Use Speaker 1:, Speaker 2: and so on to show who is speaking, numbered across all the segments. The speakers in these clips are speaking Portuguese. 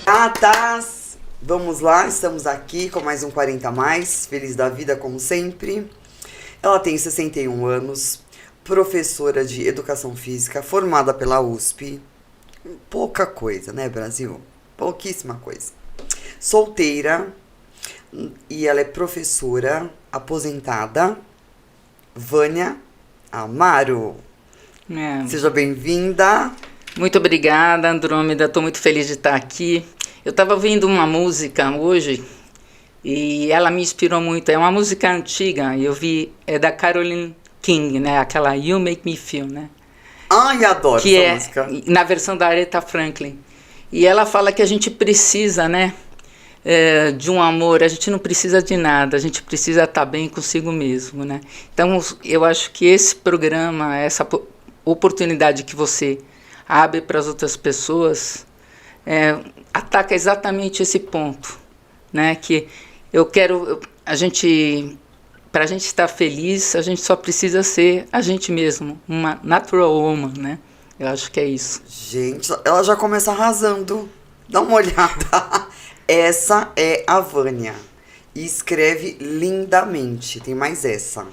Speaker 1: Gatas, vamos lá, estamos aqui com mais um 40 a mais, feliz da vida como sempre. Ela tem 61 anos, professora de Educação Física, formada pela USP. Pouca coisa, né, Brasil? Pouquíssima coisa. Solteira, e ela é professora aposentada, Vânia Amaro. Seja bem-vinda.
Speaker 2: Muito obrigada, Andrômeda, estou muito feliz de estar aqui. Eu estava ouvindo uma música hoje e ela me inspirou muito. É uma música antiga, eu vi, é da Caroline King, né? Aquela You Make Me Feel, né?
Speaker 1: Ai, adoro
Speaker 2: que
Speaker 1: essa
Speaker 2: música.
Speaker 1: música.
Speaker 2: Na versão da Aretha Franklin. E ela fala que a gente precisa, né? De um amor, a gente não precisa de nada, a gente precisa estar bem consigo mesmo, né? Então, eu acho que esse programa, essa oportunidade que você abre para as outras pessoas, ataca exatamente esse ponto, né? Que eu quero, para a gente estar feliz, a gente só precisa ser a gente mesmo, uma natural woman, né? Eu acho que é isso.
Speaker 1: Gente, ela já começa arrasando. Dá uma olhada. Essa é a Vânia. E escreve lindamente. Tem mais essa.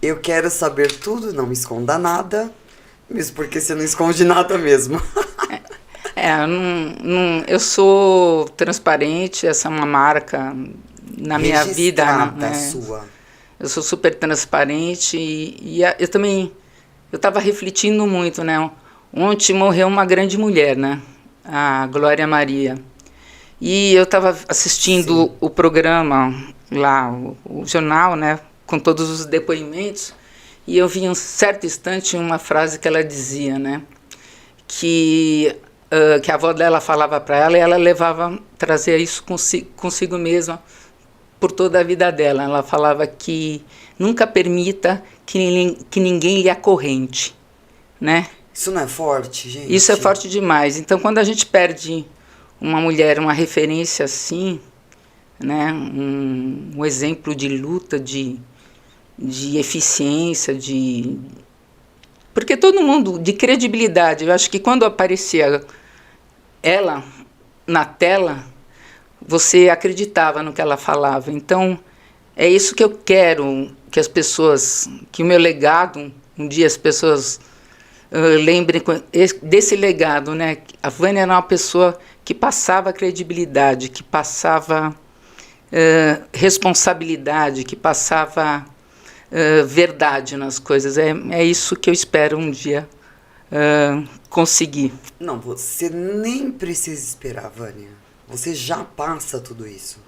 Speaker 1: Eu quero saber tudo, não me esconda nada. Mesmo porque você não esconde nada mesmo.
Speaker 2: Eu sou transparente, essa é uma marca na minha vida.
Speaker 1: Registrada, sua.
Speaker 2: Eu sou super transparente e eu também, eu estava refletindo muito, né? Ontem morreu uma grande mulher, né? A Glória Maria. E eu estava assistindo o programa lá, o jornal, né? Com todos os depoimentos. E eu vi em um certo instante uma frase que ela dizia, né? Que a avó dela falava para ela e ela trazia isso consigo mesma por toda a vida dela. Ela falava que nunca permita que ninguém lhe acorrente, né?
Speaker 1: Isso não é forte, gente?
Speaker 2: Isso é forte demais. Então, quando a gente perde uma mulher, uma referência assim, né? Um exemplo de luta, de eficiência, porque todo mundo, de credibilidade, eu acho que quando aparecia ela na tela, você acreditava no que ela falava. Então, é isso que eu quero, que as pessoas, que o meu legado, um dia as pessoas lembrem desse legado, né? A Vânia era uma pessoa que passava credibilidade, que passava responsabilidade, que passava verdade nas coisas. É isso que eu espero um dia conseguir.
Speaker 1: Não, você nem precisa esperar, Vânia. Você já passa tudo isso.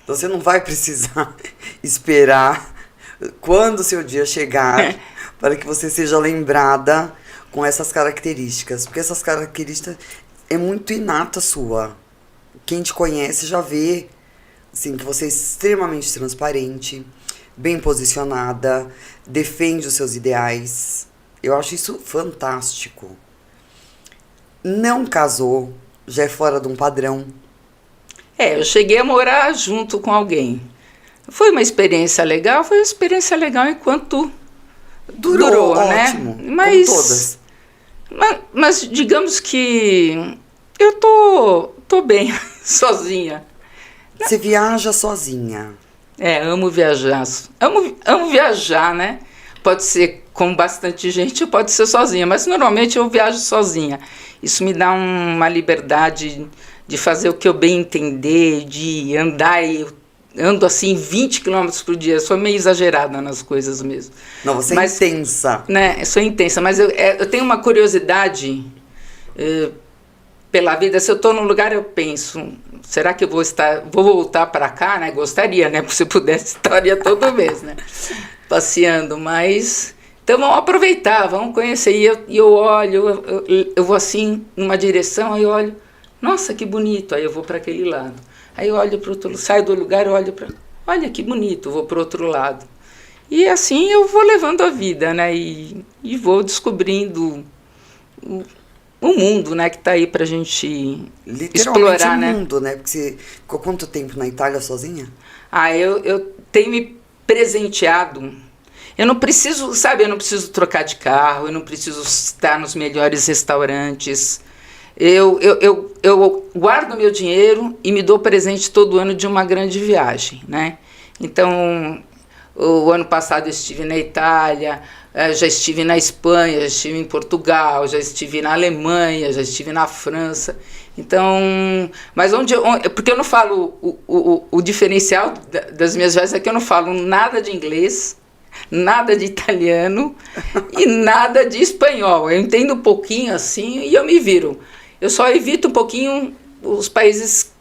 Speaker 1: Então você não vai precisar esperar quando o seu dia chegar para que você seja lembrada com essas características. Porque essas características é muito inata sua. Quem te conhece já vê assim, que você é extremamente transparente, bem posicionada, defende os seus ideais. Eu acho isso fantástico. Não casou, já é fora de um padrão.
Speaker 2: Eu cheguei a morar junto com alguém. Foi uma experiência legal enquanto durou,
Speaker 1: ótimo,
Speaker 2: né? Mas,
Speaker 1: como todas.
Speaker 2: Mas digamos que eu tô bem sozinha.
Speaker 1: Você viaja sozinha.
Speaker 2: Amo viajar. Amo viajar, né? Pode ser com bastante gente ou pode ser sozinha, mas normalmente eu viajo sozinha. Isso me dá uma liberdade de fazer o que eu bem entender, de andar. Eu ando assim 20 km por dia. Eu sou meio exagerada nas coisas mesmo.
Speaker 1: Não, você é intensa.
Speaker 2: Né? Eu sou intensa, mas eu tenho uma curiosidade pela vida. Se eu estou num lugar, eu penso, será que eu vou voltar para cá, né? Gostaria, né? Se eu pudesse, estaria todo mês, né? Passeando, mas então vamos aproveitar, vamos conhecer. E eu olho, eu vou assim numa direção, aí eu olho, nossa, que bonito, aí eu vou para aquele lado. Aí eu olho para o outro lado, saio do lugar, eu olho para, olha que bonito, vou para o outro lado. E assim eu vou levando a vida, né? E vou descobrindo o mundo, né, que está aí para a gente
Speaker 1: Literalmente
Speaker 2: explorar,
Speaker 1: o
Speaker 2: né?
Speaker 1: mundo, né? Porque você ficou quanto tempo na Itália sozinha?
Speaker 2: Ah, eu tenho me presenteado. Eu não preciso, sabe, eu não preciso trocar de carro, eu não preciso estar nos melhores restaurantes. Eu guardo meu dinheiro e me dou presente todo ano de uma grande viagem, né? Então, o ano passado eu estive na Itália, já estive na Espanha, já estive em Portugal, já estive na Alemanha, já estive na França. Então, mas porque eu não falo, o diferencial das minhas viagens é que eu não falo nada de inglês, nada de italiano e nada de espanhol. Eu entendo um pouquinho assim e eu me viro. Eu só evito um pouquinho os países,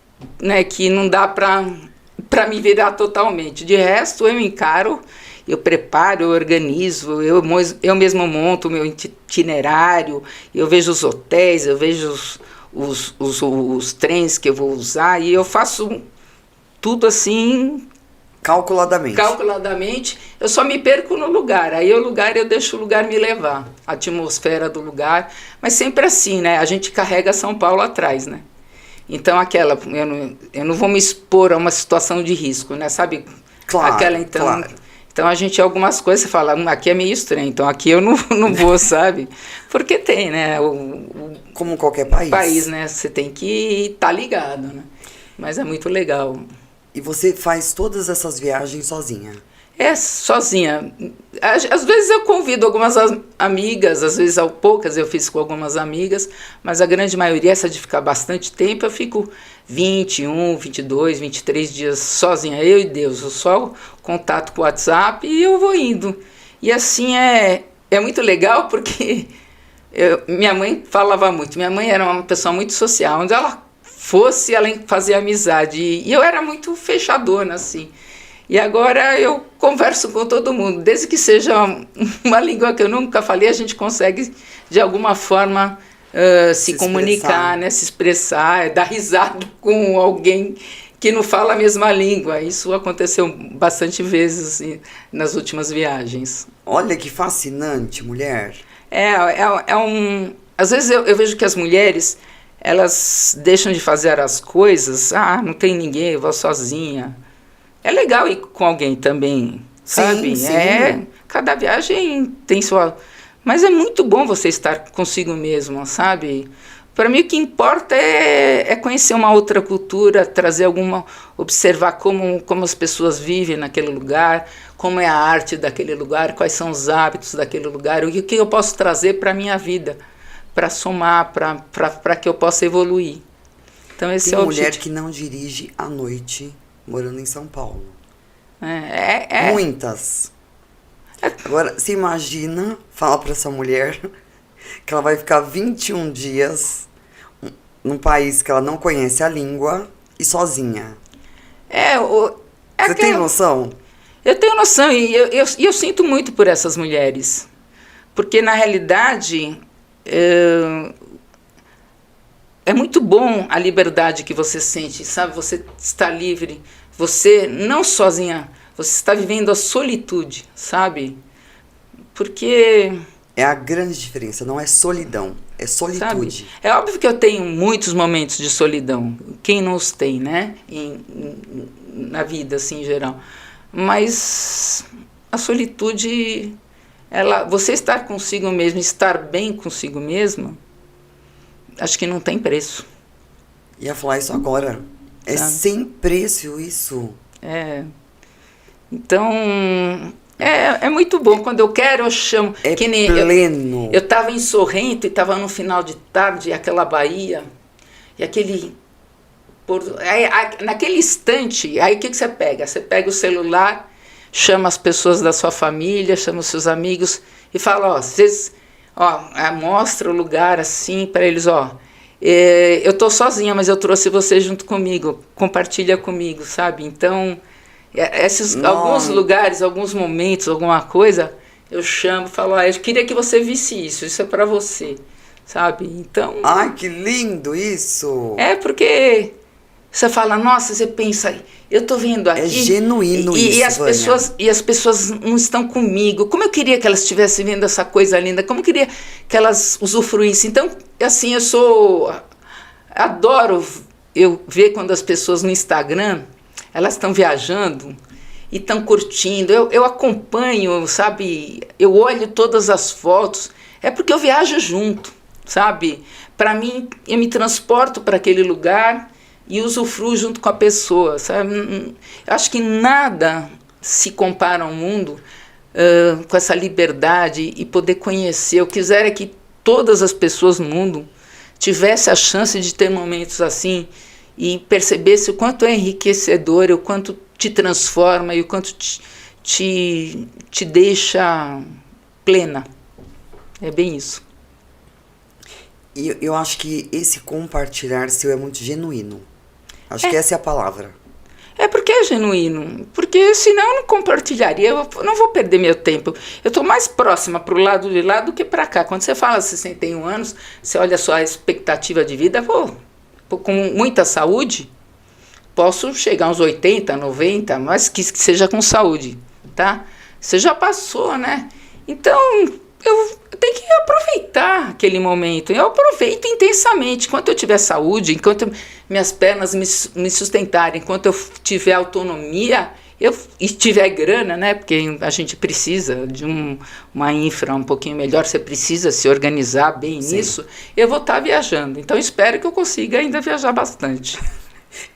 Speaker 2: né, que não dá para me virar totalmente. De resto, eu encaro, eu preparo, eu organizo, eu mesmo monto o meu itinerário, eu vejo os hotéis, eu vejo os trens que eu vou usar e eu faço tudo assim calculadamente. Eu só me perco no lugar. Aí o lugar eu deixo o lugar me levar, a atmosfera do lugar, mas sempre assim, né? A gente carrega São Paulo atrás, né? Então eu não vou me expor a uma situação de risco, né? Sabe?
Speaker 1: Claro,
Speaker 2: Aquela então.
Speaker 1: claro.
Speaker 2: Então a gente algumas coisas você fala, aqui é meio estranho, então aqui eu não vou, sabe? Porque tem, né?
Speaker 1: Como qualquer país.
Speaker 2: Né? Você tem que estar ligado, né? Mas é muito legal.
Speaker 1: E você faz todas essas viagens sozinha?
Speaker 2: É, sozinha. Às vezes eu convido algumas amigas, às vezes poucas eu fiz com algumas amigas, mas a grande maioria, essa de ficar bastante tempo, eu fico 21, 22, 23 dias sozinha, eu e Deus, eu só contato com o WhatsApp e eu vou indo. E assim é muito legal porque minha mãe falava muito, minha mãe era uma pessoa muito social, onde ela fosse, ela fazia amizade, e eu era muito fechadona, assim. E agora eu converso com todo mundo, desde que seja uma língua que eu nunca falei, a gente consegue de alguma forma se comunicar, né, se expressar, dar risada com alguém que não fala a mesma língua. Isso aconteceu bastante vezes assim, nas últimas viagens.
Speaker 1: Olha que fascinante, mulher.
Speaker 2: Às vezes eu vejo que as mulheres, elas deixam de fazer as coisas, não tem ninguém, eu vou sozinha. É legal ir com alguém também, sabe?
Speaker 1: Sim.
Speaker 2: Cada viagem tem sua... Mas é muito bom você estar consigo mesmo, sabe? Para mim o que importa é conhecer uma outra cultura, observar como as pessoas vivem naquele lugar, como é a arte daquele lugar, quais são os hábitos daquele lugar, o que eu posso trazer para a minha vida, para somar, para que eu possa evoluir. Então esse
Speaker 1: tem
Speaker 2: é o
Speaker 1: mulher
Speaker 2: objetivo.
Speaker 1: que não dirige à noite morando em São Paulo. Muitas. Agora, você imagina, fala para essa mulher que ela vai ficar 21 dias num país que ela não conhece a língua e sozinha. Você tem noção?
Speaker 2: Eu tenho noção e eu sinto muito por essas mulheres. Porque, na realidade, é muito bom a liberdade que você sente, sabe? Você está livre, você não sozinha, você está vivendo a solitude, sabe? Porque...
Speaker 1: É a grande diferença, não é solidão, é solitude.
Speaker 2: Sabe? É óbvio que eu tenho muitos momentos de solidão, quem não os tem, né? Na vida, assim, em geral. Mas a solitude, você estar consigo mesmo, estar bem consigo mesmo, acho que não tem preço.
Speaker 1: Ia falar isso agora. É sem preço isso.
Speaker 2: Então, é muito bom. Quando eu quero, eu chamo.
Speaker 1: É que nem pleno.
Speaker 2: Eu estava em Sorrento e estava no final de tarde, aquela Bahia, e aquele... naquele instante, aí o que você pega? Você pega o celular, chama as pessoas da sua família, chama os seus amigos e fala, mostra o lugar assim para eles, eu estou sozinha, mas eu trouxe você junto comigo, compartilha comigo, sabe? Então, alguns lugares, alguns momentos, alguma coisa, eu chamo, falo, eu queria que você visse isso é para você, sabe? Então...
Speaker 1: Ai, que lindo isso!
Speaker 2: Porque Você fala, nossa, você pensa, eu estou vendo aqui.
Speaker 1: É genuíno
Speaker 2: e
Speaker 1: isso,
Speaker 2: as
Speaker 1: Vânia.
Speaker 2: as pessoas não estão comigo. Como eu queria que elas estivessem vendo essa coisa linda, como eu queria que elas usufruíssem. Então, assim, adoro eu ver quando as pessoas no Instagram, elas estão viajando e estão curtindo. Eu acompanho, sabe? Eu olho todas as fotos. É porque eu viajo junto, sabe? Para mim, eu me transporto para aquele lugar e usufruo junto com a pessoa, sabe? Eu acho que nada se compara ao mundo com essa liberdade e poder conhecer. Eu quisera que todas as pessoas no mundo tivessem a chance de ter momentos assim e percebesse o quanto é enriquecedor, o quanto te transforma e o quanto te deixa plena. É bem isso.
Speaker 1: E eu acho que esse compartilhar seu é muito genuíno. Acho que essa é a palavra.
Speaker 2: É porque é genuíno. Porque senão eu não compartilharia. Eu não vou perder meu tempo. Eu estou mais próxima para o lado de lá do que para cá. Quando você fala 61 anos, você olha a sua expectativa de vida, com muita saúde, posso chegar uns 80, 90, mas que seja com saúde, tá? Você já passou, né? Então, eu tenho que aproveitar aquele momento. Eu aproveito intensamente. Enquanto eu tiver saúde, enquanto minhas pernas me sustentarem, enquanto eu tiver autonomia e tiver grana, né? Porque a gente precisa de uma infra um pouquinho melhor, você precisa se organizar bem nisso, eu vou estar viajando. Então, espero que eu consiga ainda viajar bastante.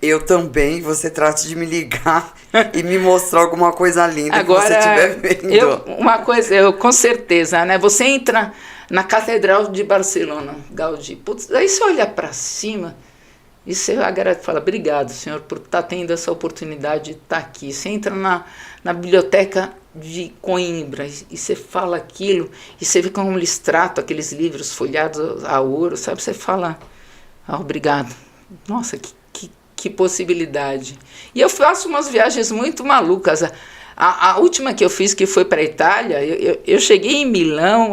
Speaker 1: Eu também, você trate de me ligar e me mostrar alguma coisa linda
Speaker 2: agora,
Speaker 1: que você estiver vendo.
Speaker 2: Uma coisa, com certeza, né? Você entra na Catedral de Barcelona, Gaudí. Putz, aí você olha para cima e você agradece, fala, obrigado, Senhor, por estar tendo essa oportunidade de estar aqui. Você entra na biblioteca de Coimbra e você fala aquilo e você vê como eles tratam aqueles livros folhados a ouro, sabe? Você fala, obrigado. Nossa, que possibilidade. E eu faço umas viagens muito malucas. A última que eu fiz, que foi para a Itália, eu cheguei em Milão,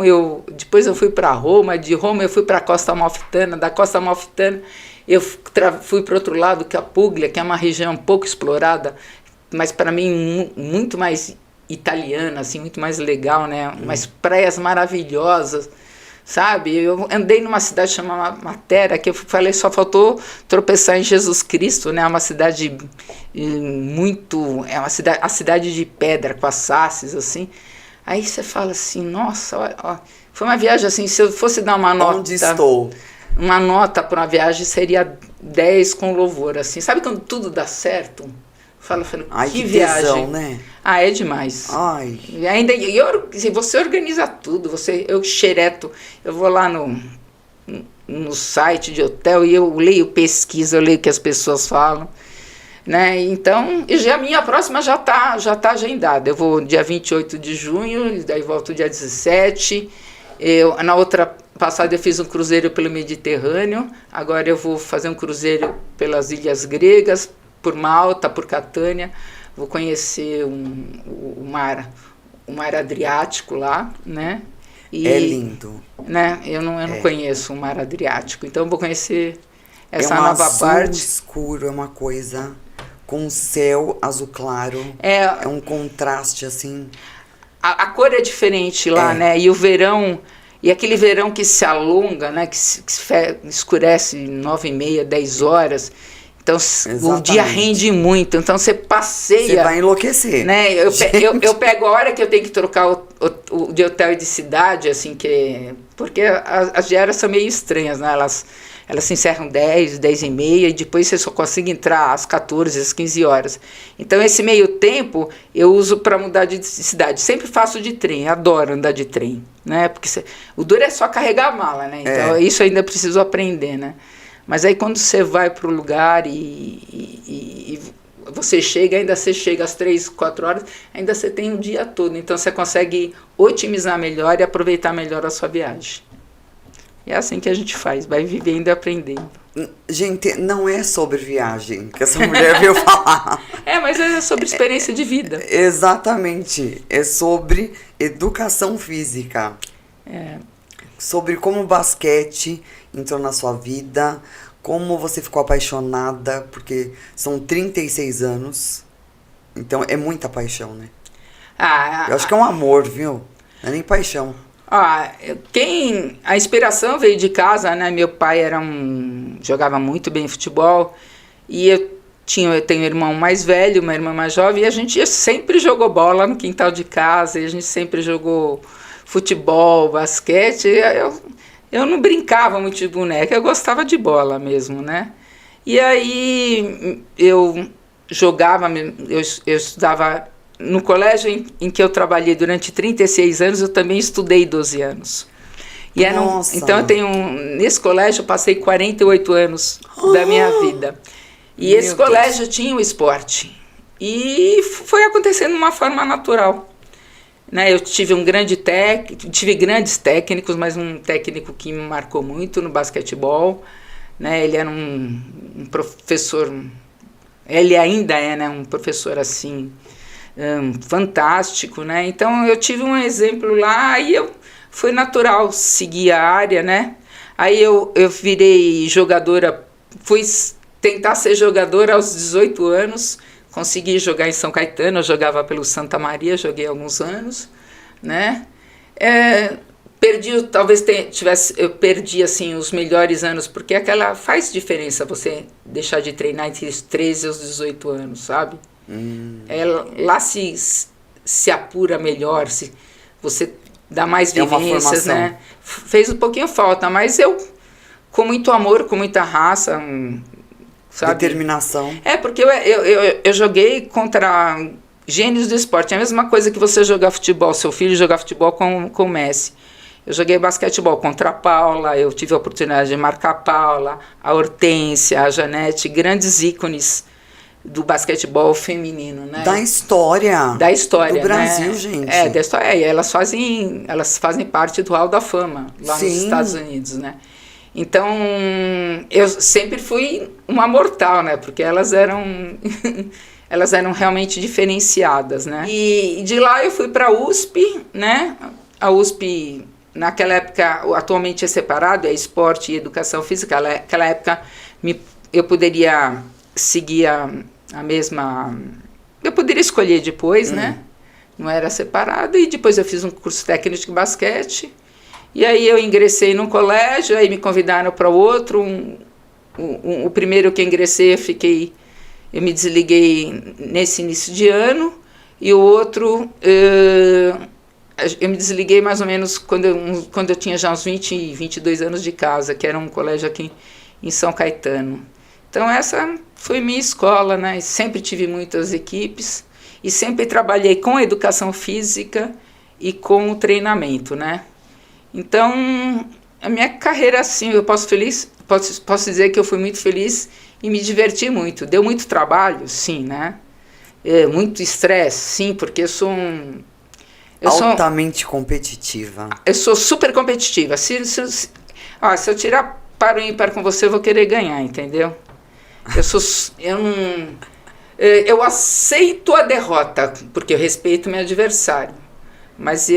Speaker 2: depois eu fui para Roma, de Roma eu fui para a Costa Amalfitana, da Costa Amalfitana eu fui para o outro lado, que é a Puglia, que é uma região um pouco explorada, mas para mim muito mais italiana, assim, muito mais legal, né? Umas praias maravilhosas, sabe? Eu andei numa cidade chamada Matera, que eu falei, só faltou tropeçar em Jesus Cristo, né? Uma cidade a cidade de pedra, com as sasses, assim. Aí você fala assim, nossa, ó, foi uma viagem assim, se eu fosse dar uma nota...
Speaker 1: Onde estou?
Speaker 2: Uma nota para uma viagem seria 10 com louvor, assim. Sabe quando tudo dá certo?
Speaker 1: Ai,
Speaker 2: que
Speaker 1: viagem,
Speaker 2: viagem,
Speaker 1: né?
Speaker 2: É demais.
Speaker 1: Ai.
Speaker 2: E ainda você organiza tudo, eu xereto, eu vou lá no site de hotel e eu leio pesquisa, eu leio o que as pessoas falam, né? Então, a minha próxima já tá agendada. Eu vou dia 28 de junho, daí volto dia 17. Na outra passada eu fiz um cruzeiro pelo Mediterrâneo, agora eu vou fazer um cruzeiro pelas ilhas gregas, por Malta, por Catânia, vou conhecer o mar Adriático lá, né?
Speaker 1: É lindo.
Speaker 2: Né? Eu não conheço o mar Adriático, então vou conhecer essa nova
Speaker 1: azul
Speaker 2: parte.
Speaker 1: Escuro, é uma coisa com céu azul claro, é um contraste assim.
Speaker 2: A cor é diferente lá, né? E o verão, e aquele verão que se alonga, né? Que escurece 9h30, 10 horas. Então, exatamente. O dia rende muito, então você passeia.
Speaker 1: Você vai enlouquecer.
Speaker 2: Né? Eu pego a hora que eu tenho que trocar o de hotel e de cidade, assim, porque as diárias são meio estranhas, né? Elas se encerram 10h30, e depois você só consegue entrar às 14, às 15 horas. Então, esse meio tempo eu uso para mudar de cidade. Sempre faço de trem, adoro andar de trem, né? Porque o duro é só carregar a mala, né? Então, isso ainda preciso aprender, né? Mas aí quando você vai para o lugar e você chega às 3, 4 horas, ainda você tem o dia todo. Então você consegue otimizar melhor e aproveitar melhor a sua viagem. E é assim que a gente faz, vai vivendo e aprendendo.
Speaker 1: Gente, não é sobre viagem que essa mulher veio falar.
Speaker 2: Mas é sobre experiência de vida.
Speaker 1: Exatamente. É sobre educação física. Sobre como o basquete entrou na sua vida, como você ficou apaixonada, porque são 36 anos, então é muita paixão, né? Eu acho que é um amor, viu? Não é nem paixão.
Speaker 2: A inspiração veio de casa, né? Meu pai jogava muito bem futebol e eu tenho um irmão mais velho, uma irmã mais jovem, e a gente sempre jogou bola no quintal de casa, e a gente sempre jogou futebol, basquete. Eu não brincava muito de boneca, eu gostava de bola mesmo, né? E aí eu estudava no colégio em que eu trabalhei durante 36 anos, eu também estudei 12 anos. Então nesse colégio eu passei 48 anos da minha vida. E esse colégio tinha o esporte. E foi acontecendo de uma forma natural. Né? Eu tive grandes técnicos, mas um técnico que me marcou muito no basquetebol. Né? Ele era um professor, ele ainda é, né? Um professor assim, fantástico. Né? Então eu tive um exemplo lá e foi natural seguir a área. Né? Aí eu virei jogadora, fui tentar ser jogadora aos 18 anos, consegui jogar em São Caetano, eu jogava pelo Santa Maria, joguei alguns anos, né? Eu perdi assim os melhores anos, porque faz diferença você deixar de treinar entre os 13 e os 18 anos, sabe? Lá se apura melhor, você dá mais vivências, né? Fez um pouquinho falta, mas eu, com muito amor, com muita raça, sabe? Determinação. Porque eu joguei contra gênios do esporte. É a mesma coisa que você jogar futebol, seu filho jogar futebol com o Messi. Eu joguei basquetebol contra a Paula, eu tive a oportunidade de marcar a Paula, a Hortência, a Janete, grandes ícones do basquetebol feminino, né?
Speaker 1: Da história.
Speaker 2: Do
Speaker 1: Brasil,
Speaker 2: né?
Speaker 1: gente.
Speaker 2: Da história. E elas fazem parte do Hall da Fama, lá nos Estados Unidos, né? Então, eu sempre fui uma mortal, né? Porque elas eram realmente diferenciadas, né? E de lá eu fui para a USP, né? A USP, naquela época, atualmente é separado, é esporte e educação física. Naquela época, eu poderia seguir a mesma... Eu poderia escolher depois, né? Não era separado. E depois eu fiz um curso técnico de basquete. E aí eu ingressei num colégio, aí me convidaram para outro. O primeiro que eu ingressei, eu me desliguei nesse início de ano. E o outro, eu me desliguei mais ou menos quando eu tinha já uns 22 anos de casa, que era um colégio aqui em São Caetano. Então essa foi minha escola, né? Sempre tive muitas equipes e sempre trabalhei com a educação física e com o treinamento, né? Então, a minha carreira, assim, eu posso dizer que eu fui muito feliz e me diverti muito. Deu muito trabalho, sim, né? Muito estresse, sim, porque eu sou
Speaker 1: altamente competitiva.
Speaker 2: Eu sou super competitiva. Se eu tirar para o ímpar com você, eu vou querer ganhar, entendeu? Eu aceito a derrota, porque eu respeito meu adversário. Mas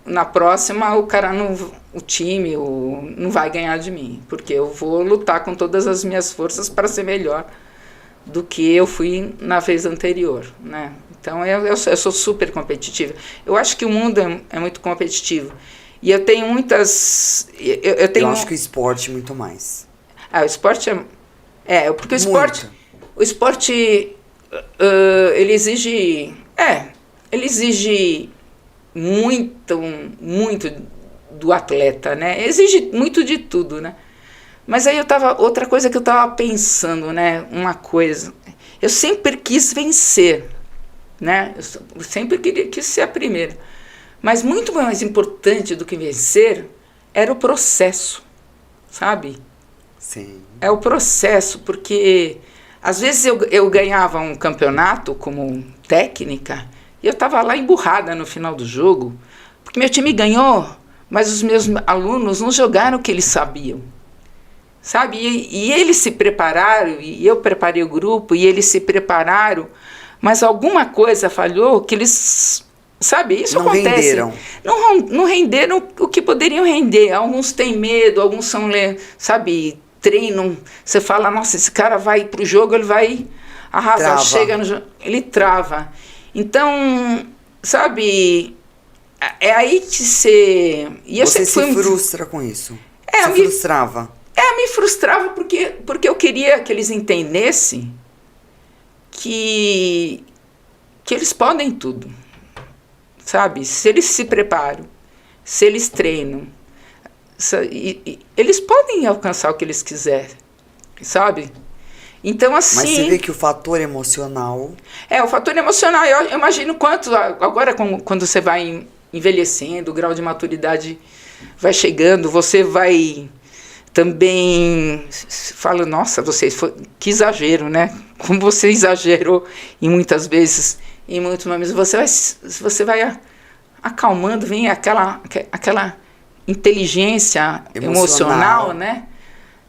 Speaker 2: na próxima, o time não vai ganhar de mim, porque eu vou lutar com todas as minhas forças para ser melhor do que eu fui na vez anterior, né? Então, eu sou super competitiva. Eu acho que o mundo é muito competitivo. E eu tenho muitas... Eu
Speaker 1: acho que o esporte muito mais.
Speaker 2: O esporte porque o esporte ele exige muito do atleta, né? Exige muito de tudo, né? Mas aí outra coisa que eu estava pensando, né? Uma coisa, eu sempre quis vencer, né? Eu sempre quis ser a primeira. Mas muito mais importante do que vencer era o processo, sabe?
Speaker 1: Sim.
Speaker 2: É o processo, porque às vezes eu ganhava um campeonato como técnica e eu estava lá emburrada no final do jogo, porque meu time ganhou, mas os meus alunos não jogaram o que eles sabiam, sabe? E eles se prepararam, e eu preparei o grupo, e eles se prepararam, mas alguma coisa falhou que eles... Sabe, isso
Speaker 1: não
Speaker 2: acontece.
Speaker 1: Renderam.
Speaker 2: Não renderam o que poderiam render. Alguns têm medo, alguns são, sabe, treino, você fala, nossa, esse cara vai pro jogo, ele vai arrasar,
Speaker 1: Trava.
Speaker 2: chega no jogo, ele trava. Então, sabe, é aí que você... E eu
Speaker 1: Você
Speaker 2: sempre
Speaker 1: se
Speaker 2: fui
Speaker 1: frustra com isso?
Speaker 2: É,
Speaker 1: se frustrava?
Speaker 2: me frustrava porque eu queria que eles entendessem que eles podem tudo, sabe? Se eles se preparam, se eles treinam, eles podem alcançar o que eles quiserem, sabe? Então, assim...
Speaker 1: Mas você vê que o fator emocional...
Speaker 2: O fator emocional, eu imagino quanto... Agora, quando você vai envelhecendo, o grau de maturidade vai chegando, você vai também... Fala, nossa, que exagero, né? Como você exagerou em muitas vezes, em muitos momentos. Você vai acalmando, vem aquela inteligência emocional, né?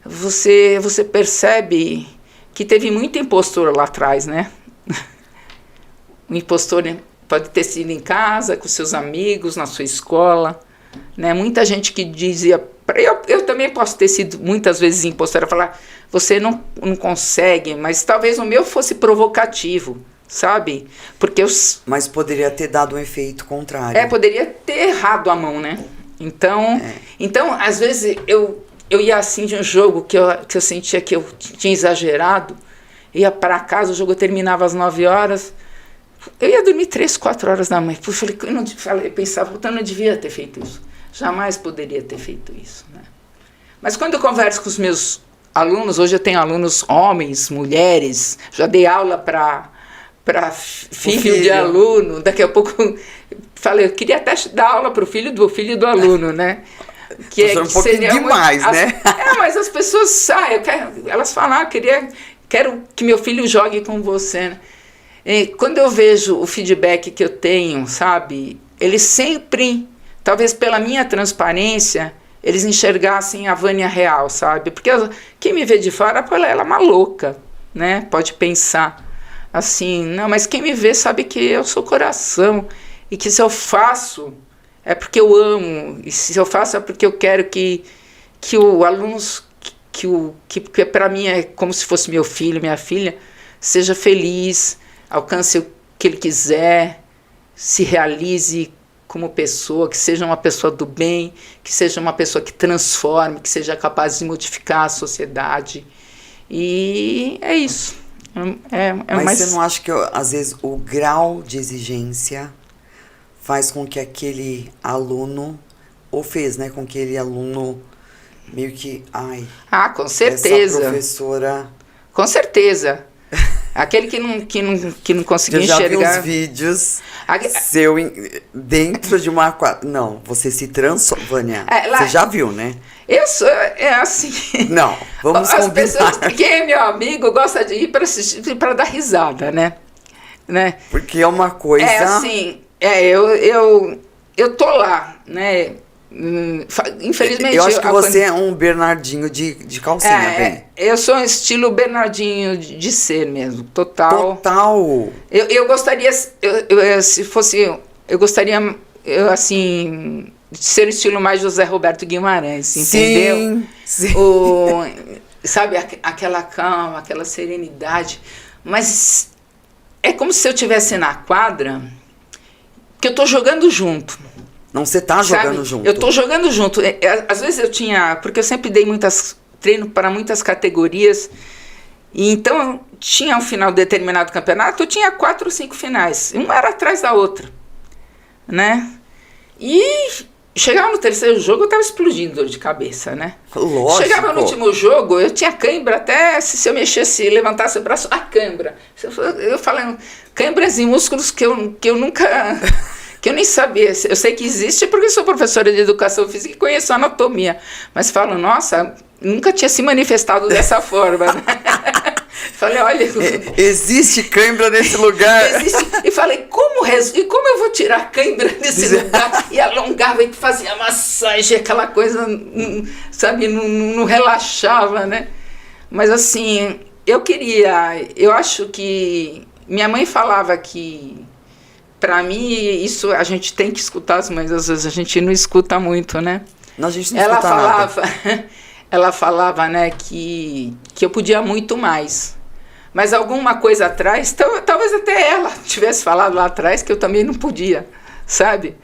Speaker 2: Você percebe que teve muito impostor lá atrás, né? O impostor pode ter sido em casa, com seus amigos, na sua escola, né? Muita gente que dizia... Eu também posso ter sido muitas vezes impostora, falar, você não consegue, mas talvez o meu fosse provocativo, sabe? Porque
Speaker 1: Mas poderia ter dado um efeito contrário.
Speaker 2: Poderia ter errado a mão, né? Então, às vezes, eu ia assim de um jogo que eu sentia que eu tinha exagerado, ia para casa, o jogo terminava às 9 horas, eu ia dormir 3, 4 horas da manhã. Eu pensava, eu não devia ter feito isso. Jamais poderia ter feito isso, né? Mas quando eu converso com os meus alunos, hoje eu tenho alunos homens, mulheres, já dei aula para filho de aluno, daqui a pouco falei, eu queria até dar aula para o filho do aluno, né?
Speaker 1: Que é um pouquinho demais, né?
Speaker 2: Mas as pessoas saem, elas falam, quero que meu filho jogue com você, né? E quando eu vejo o feedback que eu tenho, sabe, eles sempre, talvez pela minha transparência, eles enxergassem a Vânia real, sabe? Porque quem me vê de fora, ela é uma louca, né? Pode pensar assim, não, mas quem me vê sabe que eu sou coração e que se eu faço é porque eu amo, e se eu faço é porque eu quero que o aluno, que para mim é como se fosse meu filho, minha filha, seja feliz, alcance o que ele quiser, se realize como pessoa, que seja uma pessoa do bem, que seja uma pessoa que transforme, que seja capaz de modificar a sociedade. E é isso.
Speaker 1: Mas você não acha que, às vezes, o grau de exigência faz com que aquele aluno, ou fez, né, com que aquele aluno meio que,
Speaker 2: com certeza.
Speaker 1: Essa professora...
Speaker 2: Com certeza. Aquele que não conseguia enxergar...
Speaker 1: Eu já vi uns vídeos seu dentro de uma... Não, você se transforma, Vânia. Você já viu, né?
Speaker 2: Eu sou... É assim...
Speaker 1: Não, vamos
Speaker 2: As
Speaker 1: combinar.
Speaker 2: Pessoas, quem é meu amigo gosta de ir para assistir, para dar risada, né?
Speaker 1: Porque é uma coisa...
Speaker 2: Eu tô lá, né? Infelizmente...
Speaker 1: Eu acho que você é um Bernardinho de calcinha, bem.
Speaker 2: Eu sou um estilo Bernardinho de ser mesmo, total.
Speaker 1: Total.
Speaker 2: Eu gostaria, se fosse... Eu gostaria, assim, de ser o estilo mais José Roberto Guimarães, entendeu?
Speaker 1: Sim.
Speaker 2: Sabe, aquela calma, aquela serenidade. Mas é como se eu estivesse na quadra, que eu tô jogando junto.
Speaker 1: Não, você tá jogando junto.
Speaker 2: Eu tô jogando junto. Às vezes eu tinha... Porque eu sempre dei treino para muitas categorias. E então, tinha um final de determinado campeonato, eu tinha 4 ou 5 finais. Uma era atrás da outra. Né? E chegava no terceiro jogo, eu tava explodindo dor de cabeça, né?
Speaker 1: Lógico.
Speaker 2: Chegava no último jogo, eu tinha cãibra até se eu mexesse, levantasse o braço, a cãibra. Eu falando, câimbras em músculos que eu nunca... que eu nem sabia. Eu sei que existe porque sou professora de educação física e conheço a anatomia. Mas falo, nossa, nunca tinha se manifestado dessa forma. Né? Falei, olha...
Speaker 1: Existe cãibra nesse lugar.
Speaker 2: Existe. E falei, como eu vou tirar cãibra nesse lugar? E alongava e fazia massagem, aquela coisa, sabe, não relaxava, né? Mas assim, eu acho que... Minha mãe falava que... Para mim, isso a gente tem que escutar as mães, às vezes a gente não escuta muito, né?
Speaker 1: Não, a gente não
Speaker 2: ela
Speaker 1: escuta
Speaker 2: falava,
Speaker 1: nada.
Speaker 2: ela falava, né, que eu podia muito mais. Mas alguma coisa atrás, talvez até ela tivesse falado lá atrás que eu também não podia, sabe?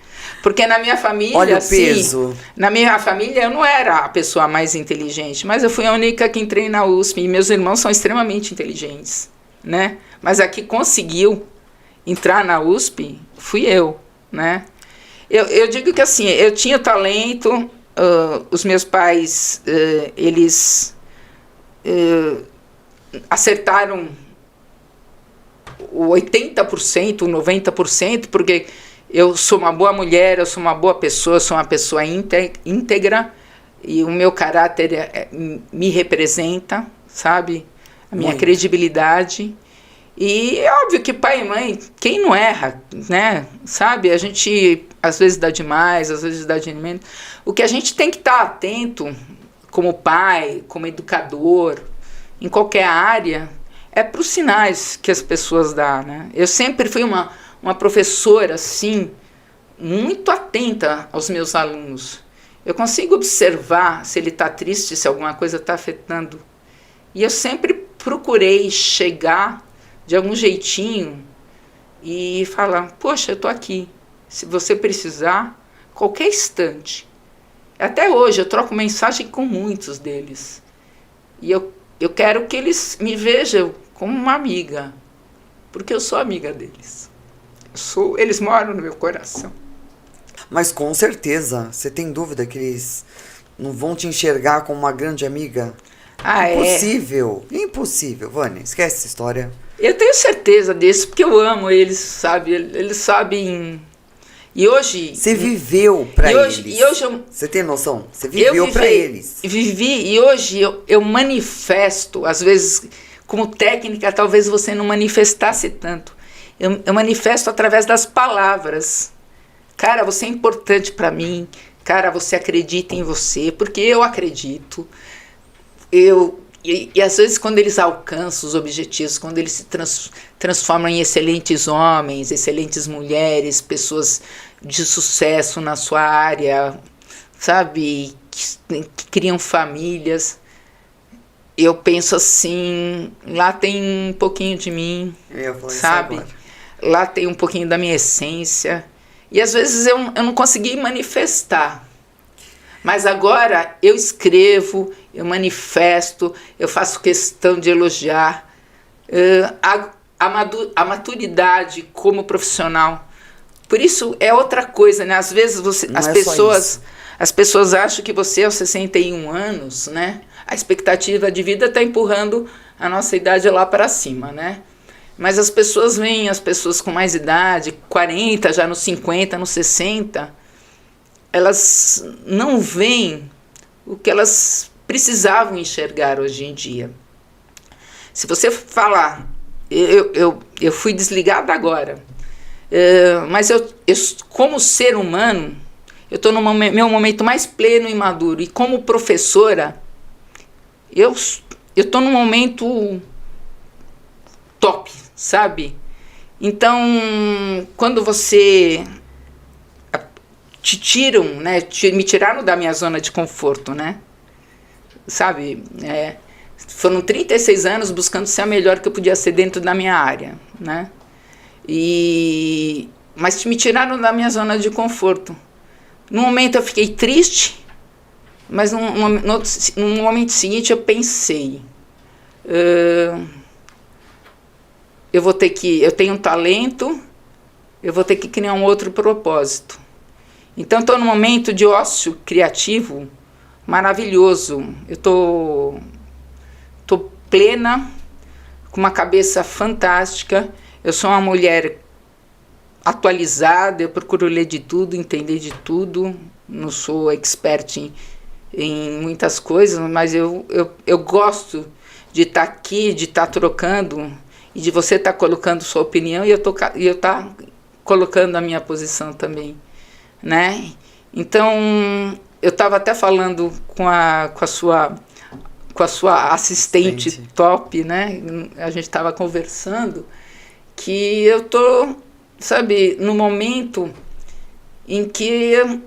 Speaker 2: Porque na minha família,
Speaker 1: olha o
Speaker 2: assim,
Speaker 1: peso.
Speaker 2: Na minha família eu não era a pessoa mais inteligente, mas eu fui a única que entrei na USP e meus irmãos são extremamente inteligentes, né? Mas a que conseguiu entrar na USP fui eu, né? Eu digo que assim, eu tinha talento, os meus pais, eles acertaram o 80%, o 90%, porque eu sou uma boa mulher, eu sou uma boa pessoa, sou uma pessoa íntegra, e o meu caráter me representa, sabe? A minha credibilidade. E é óbvio que pai e mãe, quem não erra, né? Sabe? A gente às vezes dá demais, às vezes dá de menos. O que a gente tem que estar atento, como pai, como educador, em qualquer área, é para os sinais que as pessoas dão, né? Eu sempre fui uma professora, assim, muito atenta aos meus alunos. Eu consigo observar se ele está triste, se alguma coisa está afetando. E eu sempre procurei chegar de algum jeitinho e falar, poxa, eu estou aqui. Se você precisar, qualquer instante. Até hoje eu troco mensagem com muitos deles. E eu quero que eles me vejam como uma amiga, porque eu sou amiga deles. Eles moram no meu coração.
Speaker 1: Mas com certeza, você tem dúvida que eles não vão te enxergar como uma grande amiga? Impossível, impossível. Vânia, esquece essa história.
Speaker 2: Eu tenho certeza disso, porque eu amo eles, sabe? Eles sabem. E hoje...
Speaker 1: Você viveu para eles.
Speaker 2: E hoje
Speaker 1: você tem noção? Você viveu para eles.
Speaker 2: Vivi, e hoje eu manifesto, às vezes, como técnica, talvez você não manifestasse tanto. Eu manifesto através das palavras. Cara, você é importante para mim. Cara, você acredita em você, porque eu acredito. E às vezes quando eles alcançam os objetivos, quando eles se transformam em excelentes homens, excelentes mulheres, pessoas de sucesso na sua área, sabe, que criam famílias, eu penso assim, lá tem um pouquinho de mim, sabe? Lá tem um pouquinho da minha essência. E às vezes eu não consegui manifestar. Mas agora eu escrevo, eu manifesto, eu faço questão de elogiar a maturidade como profissional. Por isso é outra coisa, né? Às vezes as pessoas acham que você aos 61 anos, né? A expectativa de vida está empurrando a nossa idade lá para cima, né? Mas as pessoas veem as pessoas com mais idade, 40, já nos 50, nos 60, elas não veem o que elas precisavam enxergar hoje em dia. Se você falar, eu fui desligada agora, mas eu como ser humano, eu estou no meu momento mais pleno e maduro. E como professora, eu estou num momento top, sabe? Então, quando você te tiram, né? Me tiraram da minha zona de conforto, né? Sabe? Foram 36 anos buscando ser a melhor que eu podia ser dentro da minha área, né? Mas me tiraram da minha zona de conforto. No momento eu fiquei triste, mas no momento seguinte eu pensei, eu tenho um talento, eu vou ter que criar um outro propósito. Então estou num momento de ócio criativo maravilhoso. Eu estou plena, com uma cabeça fantástica. Eu sou uma mulher atualizada, eu procuro ler de tudo, entender de tudo. Não sou expert em muitas coisas, mas eu gosto de estar aqui, de estar trocando, e de você estar colocando sua opinião e eu estar colocando a minha posição também, né? Então, eu estava até falando com a sua assistente top, né? A gente estava conversando que eu tô, sabe, no momento em que eu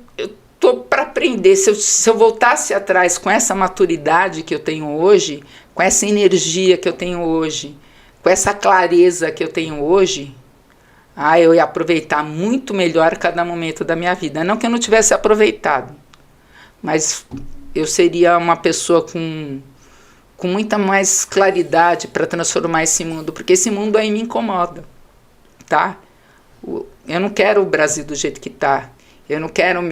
Speaker 2: tô para aprender, se eu voltasse atrás com essa maturidade que eu tenho hoje, com essa energia que eu tenho hoje, com essa clareza que eu tenho hoje, eu ia aproveitar muito melhor cada momento da minha vida. Não que eu não tivesse aproveitado, mas eu seria uma pessoa com muita mais claridade para transformar esse mundo, porque esse mundo aí me incomoda, tá? Eu não quero o Brasil do jeito que está. Eu não quero o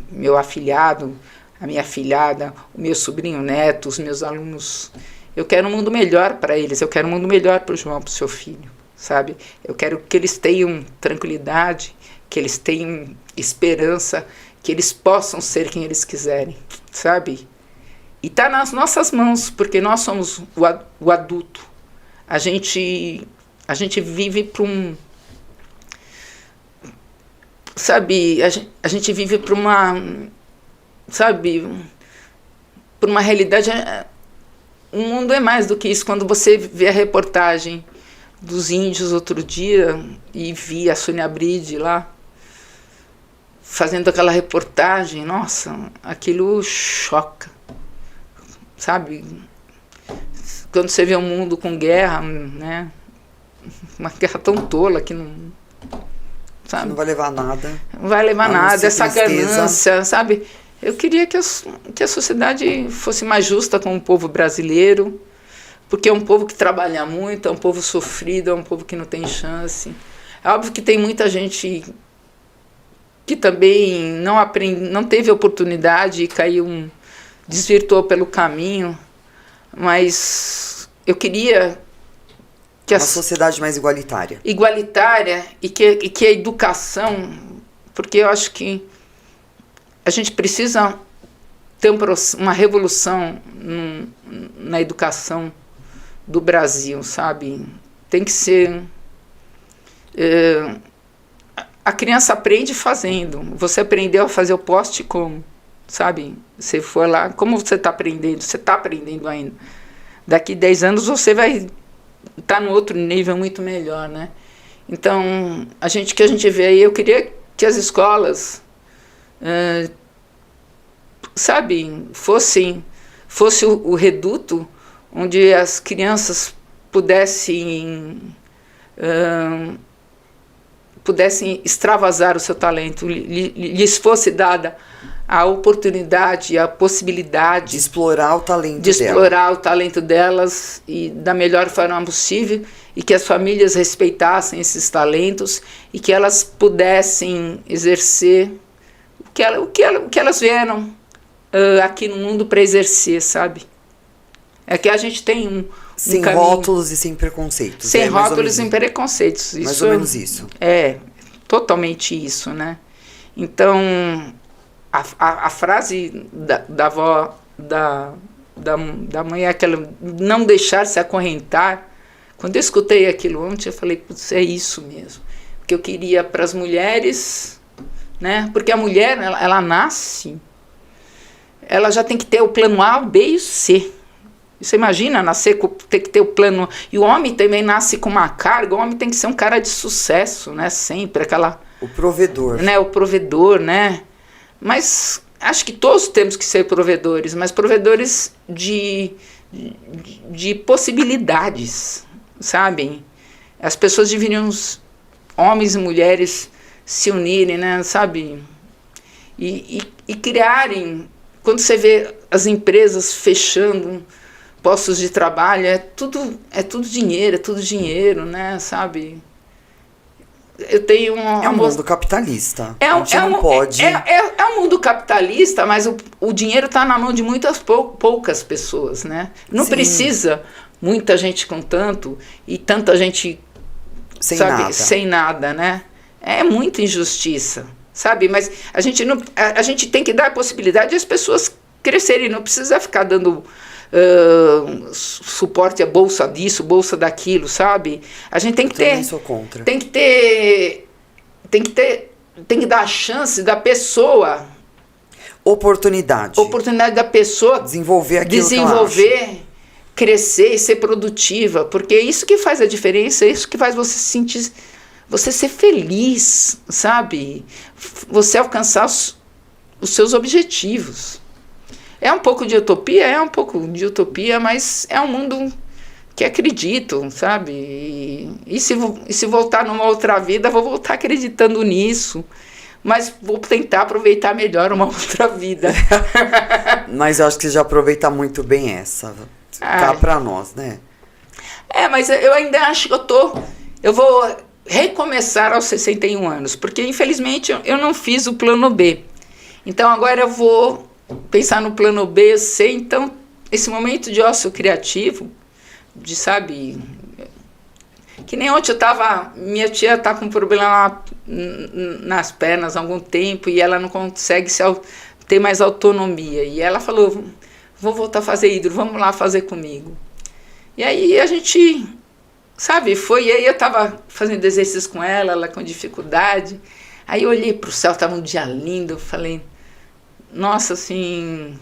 Speaker 2: meu afilhado, a minha afilhada, o meu sobrinho neto, os meus alunos. Eu quero um mundo melhor para eles, eu quero um mundo melhor para o João, para o seu filho, sabe? Eu quero que eles tenham tranquilidade, que eles tenham esperança, que eles possam ser quem eles quiserem, sabe? E está nas nossas mãos, porque nós somos o adulto. A gente vive para um... Sabe, a gente vive para uma... Sabe, para uma realidade... O mundo é mais do que isso. Quando você vê a reportagem dos índios outro dia, e vi a Sônia Bride lá, fazendo aquela reportagem, nossa, aquilo choca. Sabe? Quando você vê um mundo com guerra, né? Uma guerra tão tola que não... Sabe?
Speaker 1: Não vai levar nada.
Speaker 2: Não vai levar nada, essa
Speaker 1: tristeza.
Speaker 2: ganância, sabe? Eu queria que a sociedade fosse mais justa com o povo brasileiro, porque é um povo que trabalha muito, é um povo sofrido, é um povo que não tem chance. É óbvio que tem muita gente que também não teve oportunidade e desvirtuou pelo caminho, mas eu queria que
Speaker 1: uma sociedade mais igualitária.
Speaker 2: Igualitária e que a educação, porque eu acho que a gente precisa ter uma revolução na educação do Brasil, sabe? Tem que ser... a criança aprende fazendo. Você aprendeu a fazer o poste como? Sabe? Você for lá, como você está aprendendo? Você está aprendendo ainda. Daqui 10 anos você vai estar no outro nível muito melhor, né? Então, que a gente vê aí, eu queria que as escolas, sabe, fosse o reduto onde as crianças pudessem extravasar o seu talento, lhes fosse dada a oportunidade, a possibilidade
Speaker 1: de explorar o talento
Speaker 2: delas e da melhor forma possível, e que as famílias respeitassem esses talentos e que elas pudessem exercer o que elas vieram aqui no mundo para exercer, sabe? É que a gente tem um
Speaker 1: sem
Speaker 2: caminho,
Speaker 1: rótulos e sem preconceitos.
Speaker 2: Sem rótulos e preconceitos.
Speaker 1: Mais ou menos isso.
Speaker 2: É, totalmente isso, né? Então, a frase da avó, da mãe, é aquela, não deixar se acorrentar. Quando eu escutei aquilo ontem, eu falei, putz, é isso mesmo. Porque eu queria para as mulheres, né? Porque a mulher, ela nasce, ela já tem que ter o plano A, o B e o C. Você imagina nascer, ter que ter o plano... E o homem também nasce com uma carga, o homem tem que ser um cara de sucesso, né? Sempre, aquela...
Speaker 1: O provedor.
Speaker 2: Né? O provedor, né? Mas acho que todos temos que ser provedores, mas provedores de possibilidades, sabem? As pessoas deveriam, homens e mulheres, se unirem, né? Sabe? E criarem... Quando você vê as empresas fechando postos de trabalho, é tudo dinheiro, né? Sabe? Eu tenho
Speaker 1: é um mundo capitalista.
Speaker 2: Não pode. É um mundo capitalista, mas o dinheiro está na mão de muitas poucas pessoas, né? Não Sim. precisa muita gente com tanto e tanta gente sem nada, né? É muita injustiça, sabe? Mas a gente tem que dar a possibilidade de as pessoas crescerem, não precisa ficar dando suporte a bolsa disso, bolsa daquilo, sabe? A gente tem que ter...
Speaker 1: sou contra.
Speaker 2: Tem que dar a chance da pessoa...
Speaker 1: Oportunidade
Speaker 2: da pessoa...
Speaker 1: Desenvolver aquilo que ela acha.
Speaker 2: Crescer e ser produtiva, porque é isso que faz a diferença, é isso que faz você se sentir... Você ser feliz, sabe? Você alcançar os os seus objetivos. É um pouco de utopia? É um pouco de utopia, mas é um mundo que acredito, sabe? E se voltar numa outra vida, vou voltar acreditando nisso. Mas vou tentar aproveitar melhor uma outra vida.
Speaker 1: Mas eu acho que você já aproveita muito bem essa. Cá pra nós, né?
Speaker 2: Mas eu ainda acho que eu vou recomeçar aos 61 anos, porque infelizmente eu não fiz o plano B. Então agora eu vou pensar no plano B, C. Então esse momento de ócio criativo, sabe, que nem ontem minha tia tá com problema nas pernas há algum tempo e ela não consegue ter mais autonomia. E ela falou, vou voltar a fazer hidro, vamos lá fazer comigo. E aí a gente, sabe, e aí eu tava fazendo exercício com ela com dificuldade. Aí eu olhei pro céu, tava um dia lindo, falei, nossa, assim,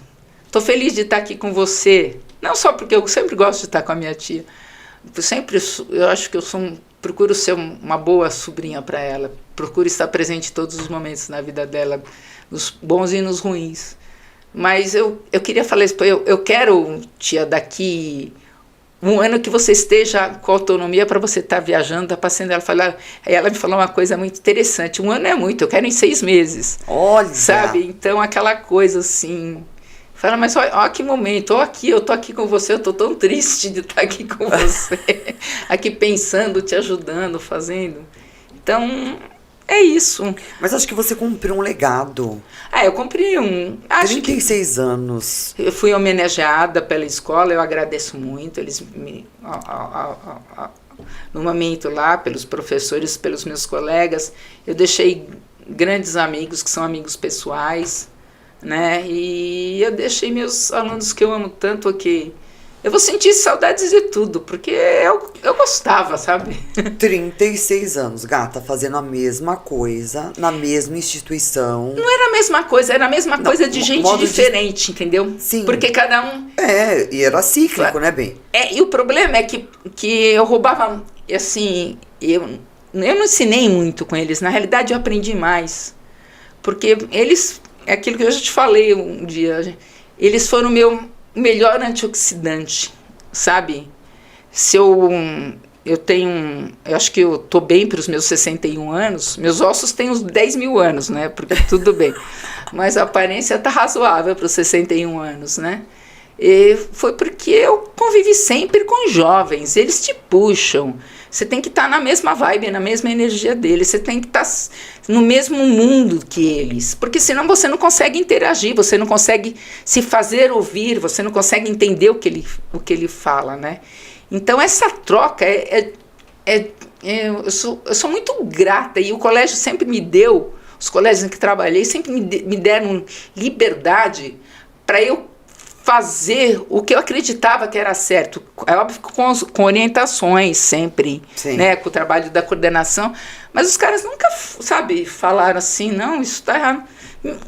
Speaker 2: tô feliz de estar aqui com você. Não só porque eu sempre gosto de estar com a minha tia, eu acho que procuro ser uma boa sobrinha para ela, procuro estar presente em todos os momentos na vida dela, nos bons e nos ruins. Mas eu queria falar isso, eu quero, tia, daqui um ano que você esteja com autonomia para você estar viajando, estar passeando. Aí ela me falou uma coisa muito interessante, um ano é muito, eu quero em 6 meses.
Speaker 1: Olha!
Speaker 2: Sabe, então aquela coisa assim... Fala, mas olha que momento, eu tô aqui com você, eu tô tão triste de estar aqui com você, aqui pensando, te ajudando, fazendo. Então, é isso.
Speaker 1: Mas acho que você cumpriu um legado.
Speaker 2: Eu cumpri
Speaker 1: 36 anos.
Speaker 2: Eu fui homenageada pela escola, eu agradeço muito, eles no momento lá, pelos professores, pelos meus colegas, eu deixei grandes amigos, que são amigos pessoais, né? E eu deixei meus alunos que eu amo tanto aqui. Eu vou sentir saudades de tudo, porque eu gostava, sabe?
Speaker 1: 36 anos, gata, fazendo a mesma coisa, na mesma instituição.
Speaker 2: Não era a mesma coisa, era a mesma coisa de gente diferente, entendeu?
Speaker 1: Sim.
Speaker 2: Porque cada um...
Speaker 1: E era cíclico, né, bem?
Speaker 2: E o problema é que eu roubava, assim, eu não ensinei muito com eles, na realidade eu aprendi mais. Porque eles... É aquilo que eu já te falei um dia. Eles foram o meu melhor antioxidante, sabe? Se eu acho que eu tô bem para os meus 61 anos. Meus ossos têm uns 10 mil anos, né? Porque tudo bem. Mas a aparência tá razoável para os 61 anos, né? E foi porque eu convivi sempre com jovens. Eles te puxam. Você tem que estar na mesma vibe, na mesma energia deles. Você tem que estar no mesmo mundo que eles. Porque senão você não consegue interagir, você não consegue se fazer ouvir, você não consegue entender o que ele fala, né? Então essa troca eu sou muito grata. E o colégio sempre me deu, os colégios em que trabalhei, sempre me deram liberdade para eu fazer o que eu acreditava que era certo. É óbvio com orientações sempre, né, com o trabalho da coordenação, mas os caras nunca, sabe, falaram assim, não, isso está errado.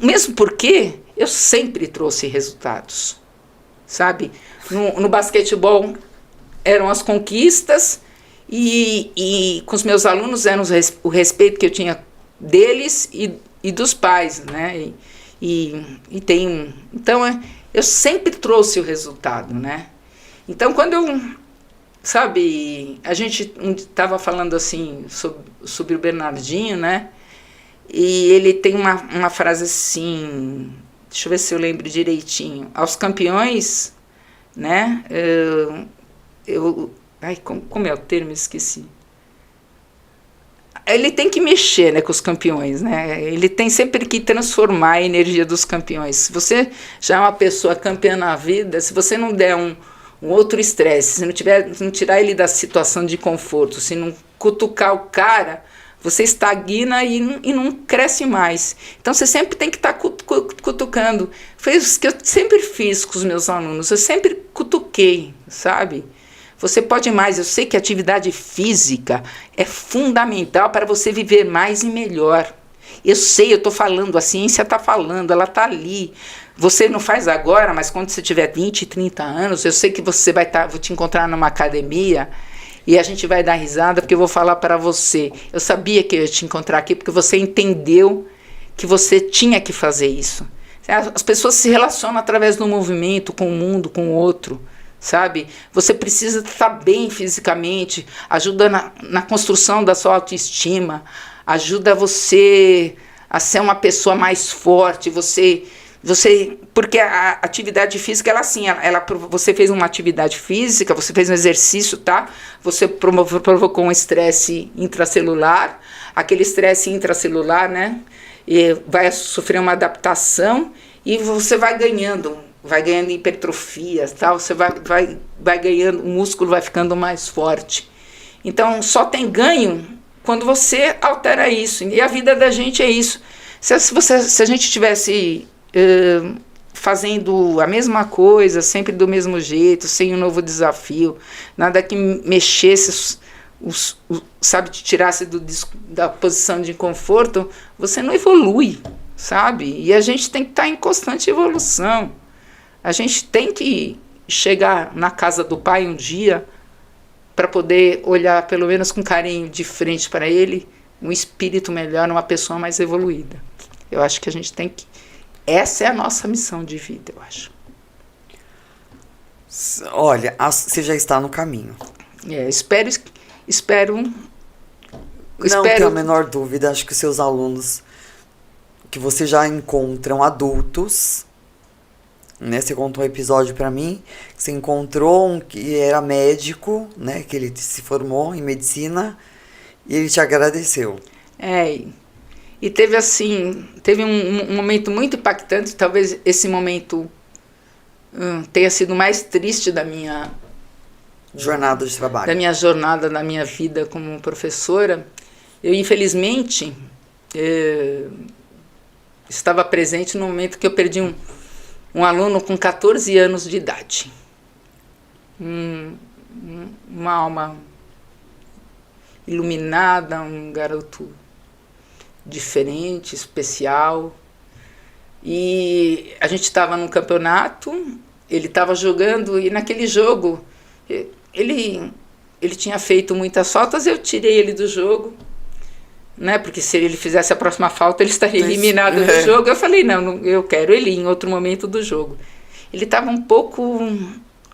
Speaker 2: Mesmo porque eu sempre trouxe resultados, sabe? No basquetebol eram as conquistas e com os meus alunos era o respeito que eu tinha deles e dos pais, né? Então eu sempre trouxe o resultado, né? Então, quando sabe, a gente estava falando assim sobre o Bernardinho, né? E ele tem uma frase assim, deixa eu ver se eu lembro direitinho. Aos campeões, né? Como é o termo? Esqueci. Ele tem que mexer, né, com os campeões, né? Ele tem sempre que transformar a energia dos campeões. Se você já é uma pessoa campeã na vida, se você não der um outro estresse, se não tirar ele da situação de conforto, se não cutucar o cara, você estagna e não cresce mais. Então você sempre tem que estar cutucando. Foi isso que eu sempre fiz com os meus alunos, eu sempre cutuquei, sabe? Você pode mais, eu sei que a atividade física é fundamental para você viver mais e melhor. Eu sei, eu estou falando, a ciência está falando, ela está ali. Você não faz agora, mas quando você tiver 20, 30 anos, eu sei que você vou te encontrar numa academia e a gente vai dar risada porque eu vou falar para você. Eu sabia que eu ia te encontrar aqui porque você entendeu que você tinha que fazer isso. As pessoas se relacionam através do movimento, com o mundo, com o outro, sabe? Você precisa estar bem fisicamente, ajuda na construção da sua autoestima, ajuda você a ser uma pessoa mais forte, porque a atividade física, ela assim, você fez uma atividade física, você fez um exercício, tá? Você provocou um estresse intracelular, aquele estresse intracelular, né? E vai sofrer uma adaptação e você vai ganhando hipertrofia, tal, você vai ganhando, o músculo vai ficando mais forte. Então, só tem ganho quando você altera isso. E a vida da gente é isso. Se a gente tivesse fazendo a mesma coisa, sempre do mesmo jeito, sem um novo desafio, nada que mexesse, sabe, te tirasse da posição de conforto, você não evolui, sabe? E a gente tem que estar em constante evolução. A gente tem que chegar na casa do Pai um dia para poder olhar, pelo menos com carinho, de frente para Ele, um espírito melhor, uma pessoa mais evoluída. Eu acho que a gente tem que... Essa é a nossa missão de vida, eu acho.
Speaker 1: Olha, você já está no caminho.
Speaker 2: Espero.
Speaker 1: Não tenho a menor dúvida, acho que os seus alunos, que você já encontram adultos, né? Você contou um episódio para mim, que você encontrou um que era médico, né? Que ele se formou em medicina e ele te agradeceu.
Speaker 2: E teve um momento muito impactante, talvez esse momento tenha sido mais triste da minha
Speaker 1: jornada de trabalho.
Speaker 2: Da minha jornada, da minha vida como professora. Eu, infelizmente, estava presente no momento que eu perdi um aluno com 14 anos de idade. Uma alma iluminada, um garoto diferente, especial. E a gente estava num campeonato, ele estava jogando, e naquele jogo ele tinha feito muitas faltas, eu tirei ele do jogo, né? Porque se ele fizesse a próxima falta, ele estaria eliminado do jogo. Eu falei, não, eu quero ele em outro momento do jogo. Ele estava um pouco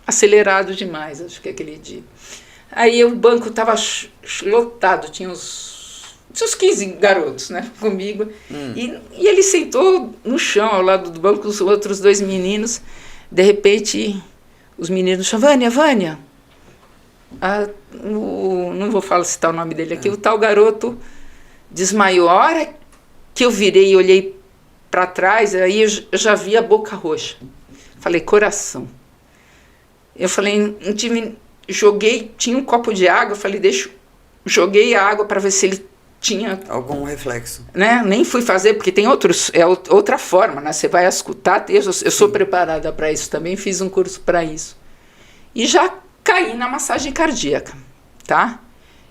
Speaker 2: acelerado demais, acho que aquele dia. Aí o banco estava lotado, tinha uns 15 garotos, né, comigo. E ele sentou no chão, ao lado do banco, os outros 2 meninos. De repente, os meninos chamaram, Vânia, não vou citar o nome dele aqui, o tal garoto desmaiou. A hora que eu virei e olhei para trás, aí eu já vi a boca roxa. Falei, coração. Eu falei, joguei, tinha um copo de água, falei, joguei a água para ver se ele tinha
Speaker 1: algum reflexo,
Speaker 2: né? Nem fui fazer, porque tem outra forma, né? Você vai escutar, eu sou preparada para isso também, fiz um curso para isso. E já caí na massagem cardíaca, tá?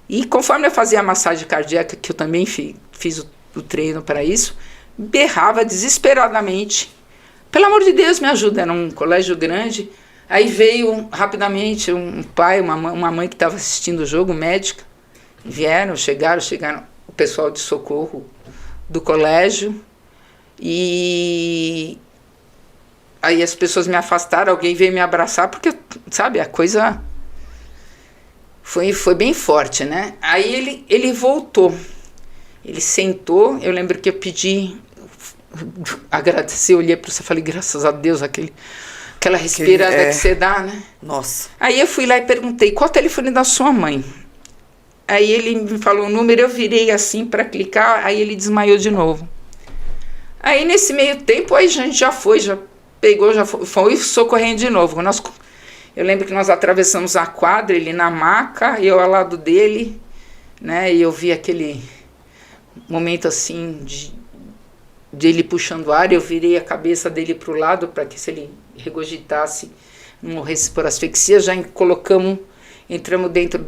Speaker 2: E conforme eu fazia a massagem cardíaca, que eu também fiz o treino para isso, berrava desesperadamente, pelo amor de Deus, me ajuda, era um colégio grande. Aí veio rapidamente um pai, uma mãe que estava assistindo o jogo, médica, chegaram o pessoal de socorro do colégio, e aí as pessoas me afastaram, alguém veio me abraçar, porque, sabe, a coisa foi bem forte, né? Aí ele voltou, ele sentou, eu lembro que eu pedi, agradeci, olhei para você e falei, graças a Deus, aquela respirada que você dá, né?
Speaker 1: Nossa.
Speaker 2: Aí eu fui lá e perguntei, qual é o telefone da sua mãe? Aí ele me falou o número, eu virei assim para clicar, aí ele desmaiou de novo. Aí nesse meio tempo, aí a gente já foi socorrendo de novo. Eu lembro que nós atravessamos a quadra, ele na maca, eu ao lado dele, né? E eu vi aquele momento assim de ele puxando ar, eu virei a cabeça dele para o lado para que se ele regurgitasse, não morresse por asfixia, entramos dentro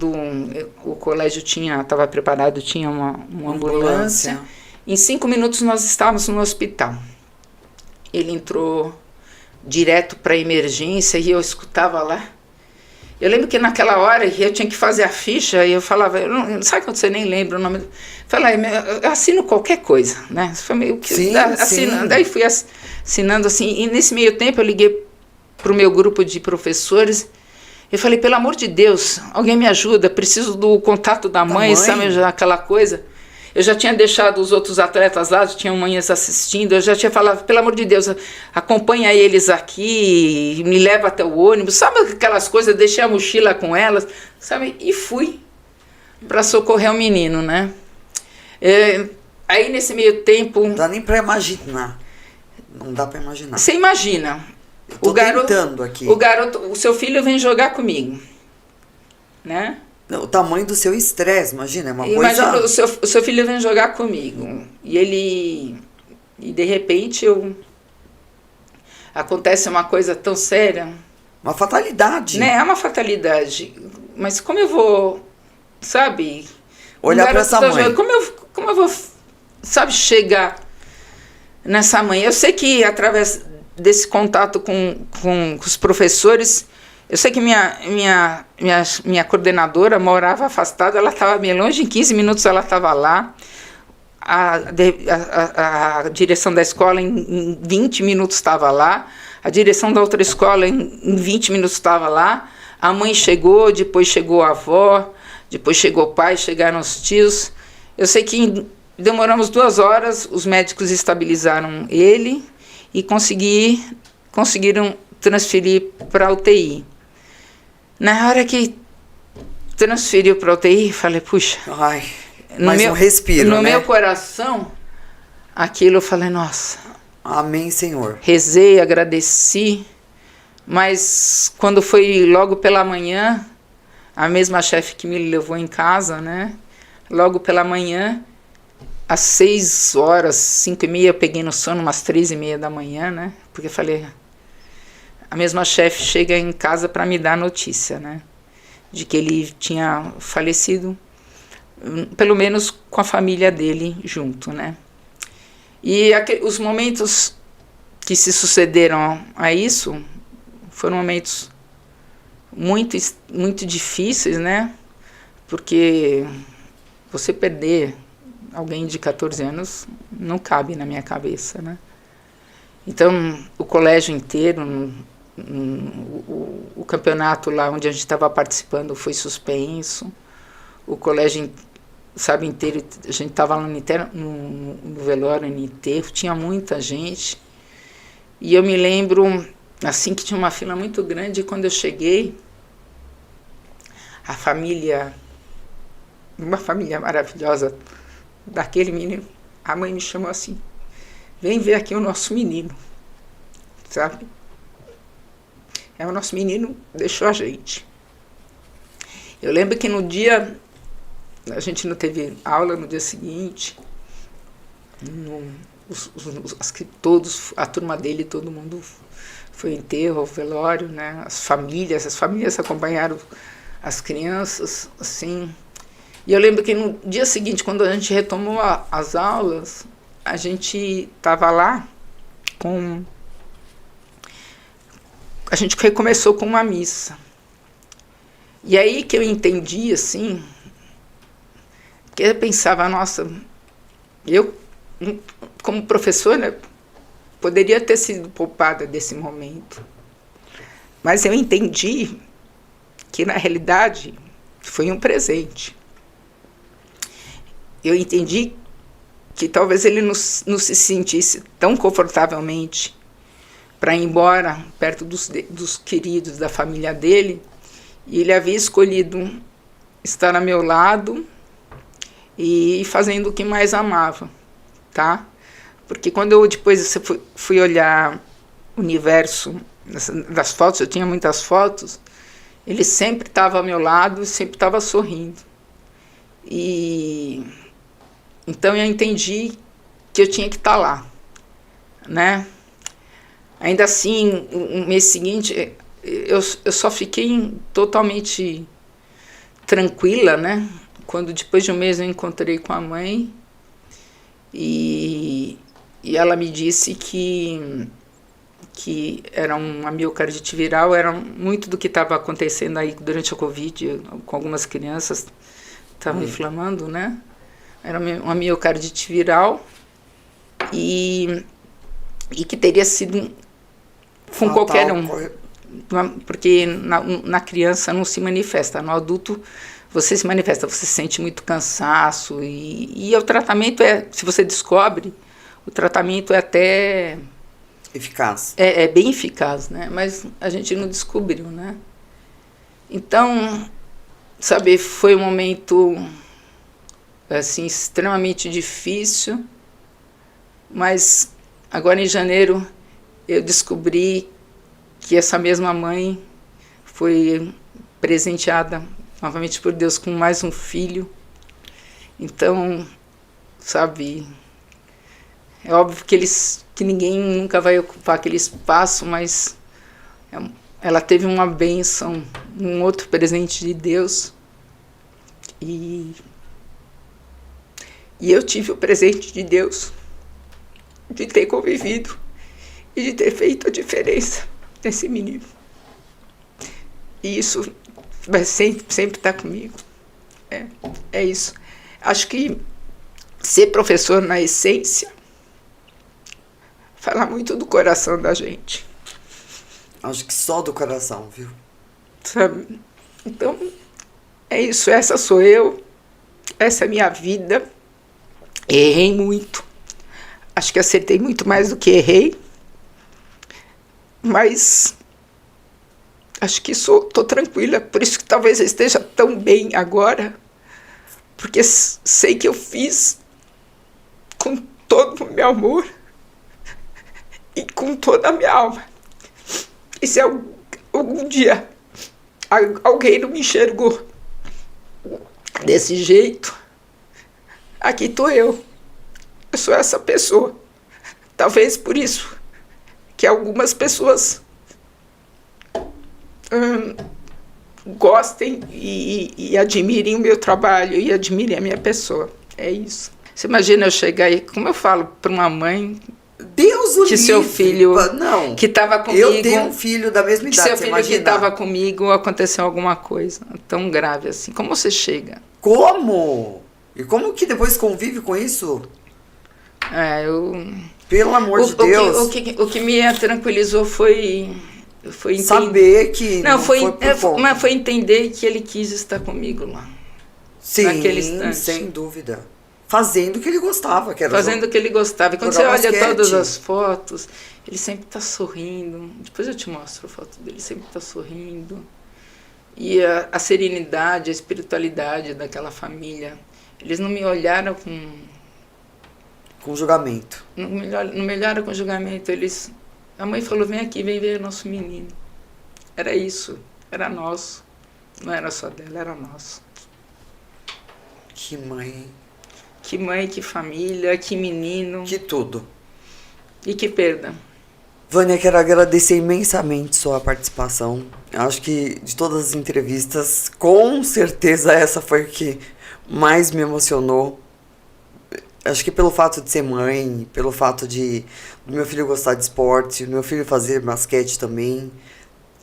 Speaker 2: o colégio estava preparado, tinha uma ambulância. Em 5 minutos nós estávamos no hospital. Ele entrou direto para a emergência e eu escutava lá. Eu lembro que naquela hora eu tinha que fazer a ficha e eu falava, sabe quando você nem lembra o nome? Eu falei, eu assino qualquer coisa, né? Foi meio que
Speaker 1: Sim, sim.
Speaker 2: Daí fui assinando assim, e nesse meio tempo eu liguei para o meu grupo de professores. Eu falei, pelo amor de Deus, alguém me ajuda, preciso do contato da mãe, sabe, já aquela coisa. Eu já tinha deixado os outros atletas lá, já tinham mães assistindo, eu já tinha falado, pelo amor de Deus, acompanha eles aqui, me leva até o ônibus, sabe aquelas coisas, deixei a mochila com elas, sabe, e fui para socorrer o menino, né. Aí nesse meio tempo...
Speaker 1: Não dá nem para imaginar, não dá para imaginar.
Speaker 2: Você imagina,
Speaker 1: o garoto aqui.
Speaker 2: O seu filho vem jogar comigo, né?
Speaker 1: O tamanho do seu estresse, imagina, é uma
Speaker 2: Imagina,
Speaker 1: coisa...
Speaker 2: o seu filho vem jogar comigo e de repente acontece uma coisa tão séria.
Speaker 1: Uma fatalidade.
Speaker 2: Né? É uma fatalidade. Mas como eu vou, sabe?
Speaker 1: Olhar para essa mãe.
Speaker 2: Como eu vou, sabe, chegar nessa mãe? Eu sei que através desse contato com os professores... Eu sei que minha coordenadora morava afastada, ela estava bem longe, em 15 minutos ela estava lá. A direção da escola em 20 minutos estava lá. A direção da outra escola em 20 minutos estava lá. A mãe chegou, depois chegou a avó, depois chegou o pai, chegaram os tios. Eu sei que demoramos 2 horas, os médicos estabilizaram ele e conseguiram transferir para a UTI. Na hora que transferiu para a UTI, falei, puxa...
Speaker 1: Ai, mais um respiro,
Speaker 2: no meu coração, aquilo eu falei, nossa...
Speaker 1: Amém, Senhor.
Speaker 2: Rezei, agradeci, mas quando foi logo pela manhã, a mesma chefe que me levou em casa, né? Logo pela manhã, às 6 horas, 5h30, eu peguei no sono, umas 3h30 da manhã, né? Porque eu falei... A mesma chefe chega em casa para me dar a notícia, né? De que ele tinha falecido, pelo menos com a família dele junto, né? E os momentos que se sucederam a isso foram momentos muito, muito difíceis, né? Porque você perder alguém de 14 anos não cabe na minha cabeça, né? Então, o colégio inteiro... O campeonato lá onde a gente estava participando foi suspenso, o colégio, sabe, inteiro, a gente estava lá no velório, no enterro, tinha muita gente, e eu me lembro, assim, que tinha uma fila muito grande, e quando eu cheguei, a família, uma família maravilhosa daquele menino, a mãe me chamou assim, vem ver aqui o nosso menino, sabe? O nosso menino deixou a gente. Eu lembro que no dia, a gente não teve aula no dia seguinte, a turma dele, todo mundo foi enterro, ao velório, né? As famílias acompanharam as crianças, assim. E eu lembro que no dia seguinte, quando a gente retomou as aulas, a gente estava lá com... A gente recomeçou com uma missa. E aí que eu entendi, assim, que eu pensava, nossa, eu, como professora, poderia ter sido poupada desse momento. Mas eu entendi que, na realidade, foi um presente. Eu entendi que talvez ele não se sentisse tão confortavelmente para ir embora perto dos queridos da família dele, e ele havia escolhido estar ao meu lado e fazendo o que mais amava, tá? Porque quando eu depois fui olhar o universo das fotos, eu tinha muitas fotos, ele sempre estava ao meu lado, sempre estava sorrindo. E então eu entendi que eu tinha que estar lá, né? Ainda assim, no mês seguinte, eu só fiquei totalmente tranquila, né? Quando depois de um mês eu encontrei com a mãe e ela me disse que que era uma miocardite viral, era muito do que estava acontecendo aí durante a Covid, com algumas crianças estavam inflamando, né? Era uma miocardite viral e que teria sido com qualquer um, porque na criança não se manifesta, no adulto você se manifesta, você sente muito cansaço e o tratamento se você descobre, o tratamento é até
Speaker 1: eficaz.
Speaker 2: É bem eficaz, né? Mas a gente não descobriu, né? Então, sabe, foi um momento assim extremamente difícil, mas agora em janeiro eu descobri que essa mesma mãe foi presenteada novamente por Deus com mais um filho. Então, sabe, é óbvio que ninguém nunca vai ocupar aquele espaço, mas ela teve uma bênção, um outro presente de Deus. E eu tive o presente de Deus de ter convivido e de ter feito a diferença nesse menino. E isso vai sempre estar comigo. É isso. Acho que ser professor, na essência, fala muito do coração da gente.
Speaker 1: Acho que só do coração, viu?
Speaker 2: Sabe? Então, é isso. Essa sou eu. Essa é a minha vida. Errei muito. Acho que acertei muito mais do que errei. Mas acho que tô tranquila. Por isso que talvez eu esteja tão bem agora. Porque sei que eu fiz com todo o meu amor e com toda a minha alma. E se algum dia alguém não me enxergou desse jeito, aqui estou eu. Eu sou essa pessoa. Talvez por isso que algumas pessoas gostem e admirem o meu trabalho e admirem a minha pessoa. É isso. Você imagina eu chegar aí, como eu falo para uma mãe,
Speaker 1: Deus o
Speaker 2: que seu
Speaker 1: livre.
Speaker 2: filho
Speaker 1: Não.
Speaker 2: que estava comigo,
Speaker 1: Eu tenho um filho da mesma idade,
Speaker 2: seu
Speaker 1: você
Speaker 2: filho
Speaker 1: imagina?
Speaker 2: que estava comigo, aconteceu alguma coisa tão grave assim. Como você chega?
Speaker 1: Como? E como que depois convive com isso? Pelo amor de Deus.
Speaker 2: O que me tranquilizou foi
Speaker 1: saber que
Speaker 2: não foi
Speaker 1: por conta.
Speaker 2: mas foi entender que ele quis estar comigo lá.
Speaker 1: Sim,
Speaker 2: naquele instante.
Speaker 1: sem dúvida. Fazendo o que ele gostava, que era
Speaker 2: fazendo o que ele gostava. E quando você
Speaker 1: jogar
Speaker 2: olha
Speaker 1: basquete.
Speaker 2: todas as fotos, ele sempre está sorrindo. Depois eu te mostro a foto dele, sempre está sorrindo. E a serenidade, a espiritualidade daquela família. Eles não me olharam
Speaker 1: com julgamento.
Speaker 2: Não me olharam com julgamento. A mãe falou, vem aqui, vem ver o nosso menino. Era isso, era nosso. Não era só dela, era nosso.
Speaker 1: Que mãe.
Speaker 2: Que mãe, que família, que menino.
Speaker 1: Que tudo.
Speaker 2: E que perda.
Speaker 1: Vânia, quero agradecer imensamente sua participação. Eu acho que de todas as entrevistas, com certeza essa foi a que mais me emocionou. Acho que pelo fato de ser mãe, pelo fato do meu filho gostar de esporte, do meu filho fazer basquete também,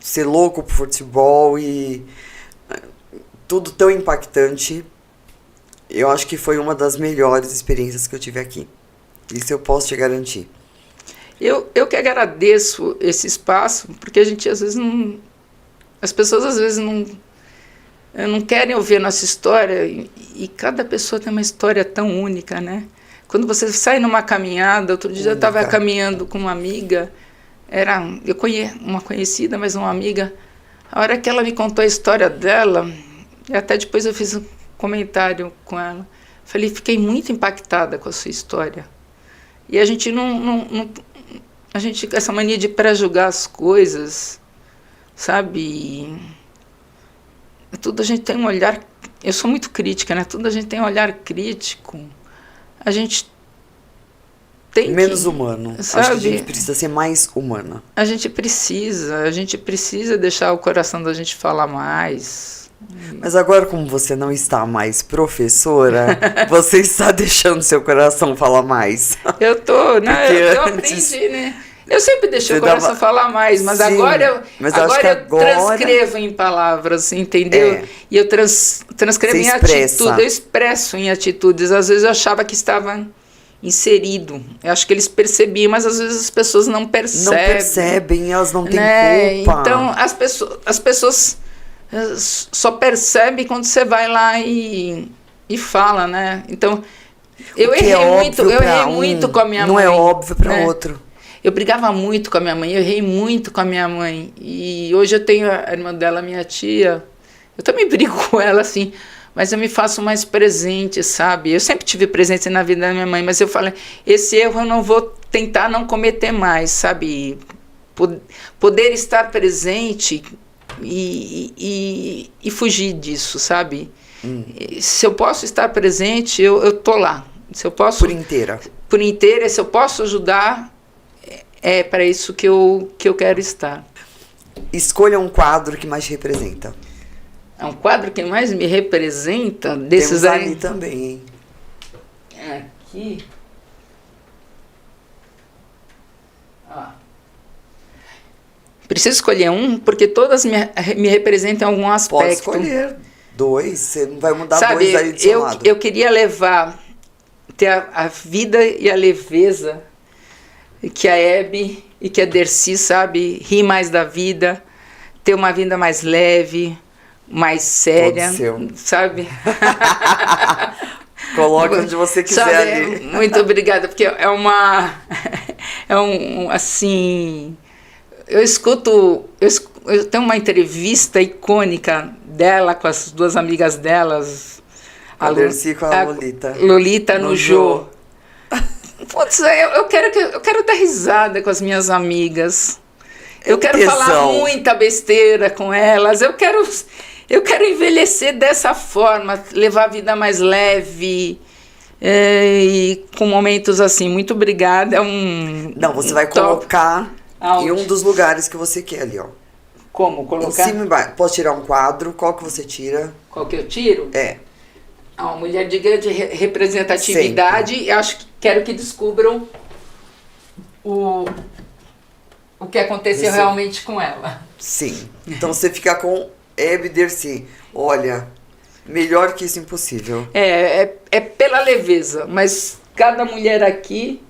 Speaker 1: ser louco por futebol e tudo tão impactante. Eu acho que foi uma das melhores experiências que eu tive aqui. Isso eu posso te garantir.
Speaker 2: Eu que agradeço esse espaço, porque a gente às vezes não... As pessoas às vezes não querem ouvir a nossa história e cada pessoa tem uma história tão única, né? Quando você sai numa caminhada, outro dia eu estava caminhando com uma amiga, uma conhecida, mas uma amiga, a hora que ela me contou a história dela, e até depois eu fiz um comentário com ela, falei, fiquei muito impactada com a sua história. E a gente essa mania de pré-julgar as coisas, sabe? Tudo a gente tem um olhar... Eu sou muito crítica, né? Tudo a gente tem um olhar crítico. A gente tem
Speaker 1: menos humano.
Speaker 2: Sabe?
Speaker 1: Acho que a gente precisa ser mais humana.
Speaker 2: A gente precisa deixar o coração da gente falar mais.
Speaker 1: Mas agora, como você não está mais professora, você está deixando seu coração falar mais.
Speaker 2: Eu tô, né?
Speaker 1: Porque
Speaker 2: Eu
Speaker 1: antes...
Speaker 2: aprendi, né? Eu sempre deixei o coração falar mais, mas
Speaker 1: Sim,
Speaker 2: agora
Speaker 1: mas eu acho
Speaker 2: agora
Speaker 1: que
Speaker 2: eu transcrevo em palavras, entendeu?
Speaker 1: É.
Speaker 2: E eu transcrevo
Speaker 1: Você
Speaker 2: em
Speaker 1: expressa.
Speaker 2: atitude, eu expresso em atitudes. Às vezes eu achava que estava inserido. Eu acho que eles percebiam, mas às vezes as pessoas não percebem.
Speaker 1: Não percebem, elas não têm
Speaker 2: né?
Speaker 1: culpa.
Speaker 2: Então as pessoas só percebem quando você vai lá e fala, né? Então eu errei muito com a minha mãe.
Speaker 1: Não é óbvio para
Speaker 2: né?
Speaker 1: outro.
Speaker 2: Eu brigava muito com a minha mãe, eu errei muito com a minha mãe. E hoje eu tenho a irmã dela, minha tia. Eu também brigo com ela, assim, mas eu me faço mais presente, sabe? Eu sempre tive presente na vida da minha mãe, mas eu falei, esse erro eu não vou tentar não cometer mais, sabe? Poder estar presente e fugir disso, sabe? Se eu posso estar presente, eu tô lá. Se eu posso,
Speaker 1: Por inteira.
Speaker 2: Por inteira, se eu posso ajudar, é para isso que eu quero estar.
Speaker 1: Escolha um quadro que mais te representa.
Speaker 2: É um quadro que mais me representa desses
Speaker 1: Temos
Speaker 2: aí.
Speaker 1: ali também, hein?
Speaker 2: Aqui. Preciso escolher um, porque todas me representam em algum aspecto.
Speaker 1: Pode escolher 2, você não vai mudar
Speaker 2: Sabe,
Speaker 1: 2 ali do seu lado.
Speaker 2: Eu queria ter a vida e a leveza que a Hebe e que a Dercy, sabe? Rir mais da vida, ter uma vida mais leve, mais séria,
Speaker 1: Todo seu.
Speaker 2: sabe?
Speaker 1: Coloca onde você quiser
Speaker 2: sabe,
Speaker 1: ali.
Speaker 2: Muito obrigada, porque assim, eu tenho uma entrevista icônica dela com as duas amigas delas,
Speaker 1: A Dercy com a Lolita.
Speaker 2: Lolita no Jô. Putz, eu quero dar risada com as minhas amigas. Eu quero
Speaker 1: tesão.
Speaker 2: falar muita besteira com elas. Eu quero envelhecer dessa forma, levar a vida mais leve e com momentos assim. Muito obrigada.
Speaker 1: Não, você vai colocar
Speaker 2: Aonde?
Speaker 1: em um dos lugares que você quer ali, ó.
Speaker 2: Como
Speaker 1: Em
Speaker 2: colocar?
Speaker 1: cima e embaixo. Posso tirar um quadro? Qual que você tira?
Speaker 2: Qual que eu tiro?
Speaker 1: É.
Speaker 2: Uma mulher de grande representatividade. E acho que quero que descubram o que aconteceu
Speaker 1: Isso.
Speaker 2: realmente com ela.
Speaker 1: Sim. Então você fica com Hebe e Dercy. Olha, melhor que isso impossível.
Speaker 2: É pela leveza, mas cada mulher aqui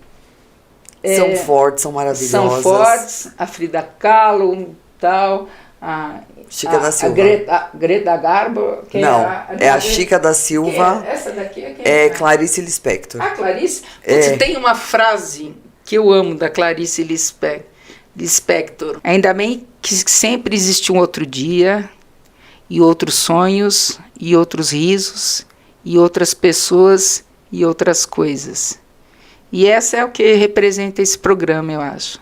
Speaker 1: São fortes, são maravilhosas.
Speaker 2: são fortes. A Frida Kahlo, tal, a
Speaker 1: Chica da Silva.
Speaker 2: A Greta Garbo. Que
Speaker 1: Não, é a
Speaker 2: Greta-
Speaker 1: Chica da Silva.
Speaker 2: Essa daqui é quem?
Speaker 1: É Clarice Lispector.
Speaker 2: A Clarice? Putz, tem uma frase que eu amo da Clarice Lispector. Ainda bem que sempre existe um outro dia, e outros sonhos, e outros risos, e outras pessoas, e outras coisas. E essa é o que representa esse programa, eu acho.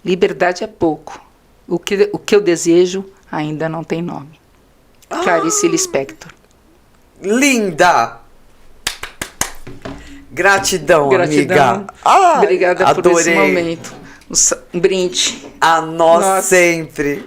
Speaker 2: Liberdade é pouco. O que eu desejo ainda não tem nome. Clarice Lispector.
Speaker 1: Linda! Gratidão,
Speaker 2: Gratidão.
Speaker 1: amiga. Ai,
Speaker 2: Obrigada por esse
Speaker 1: adorei.
Speaker 2: momento. Um brinde.
Speaker 1: A nós
Speaker 2: Nossa.
Speaker 1: sempre.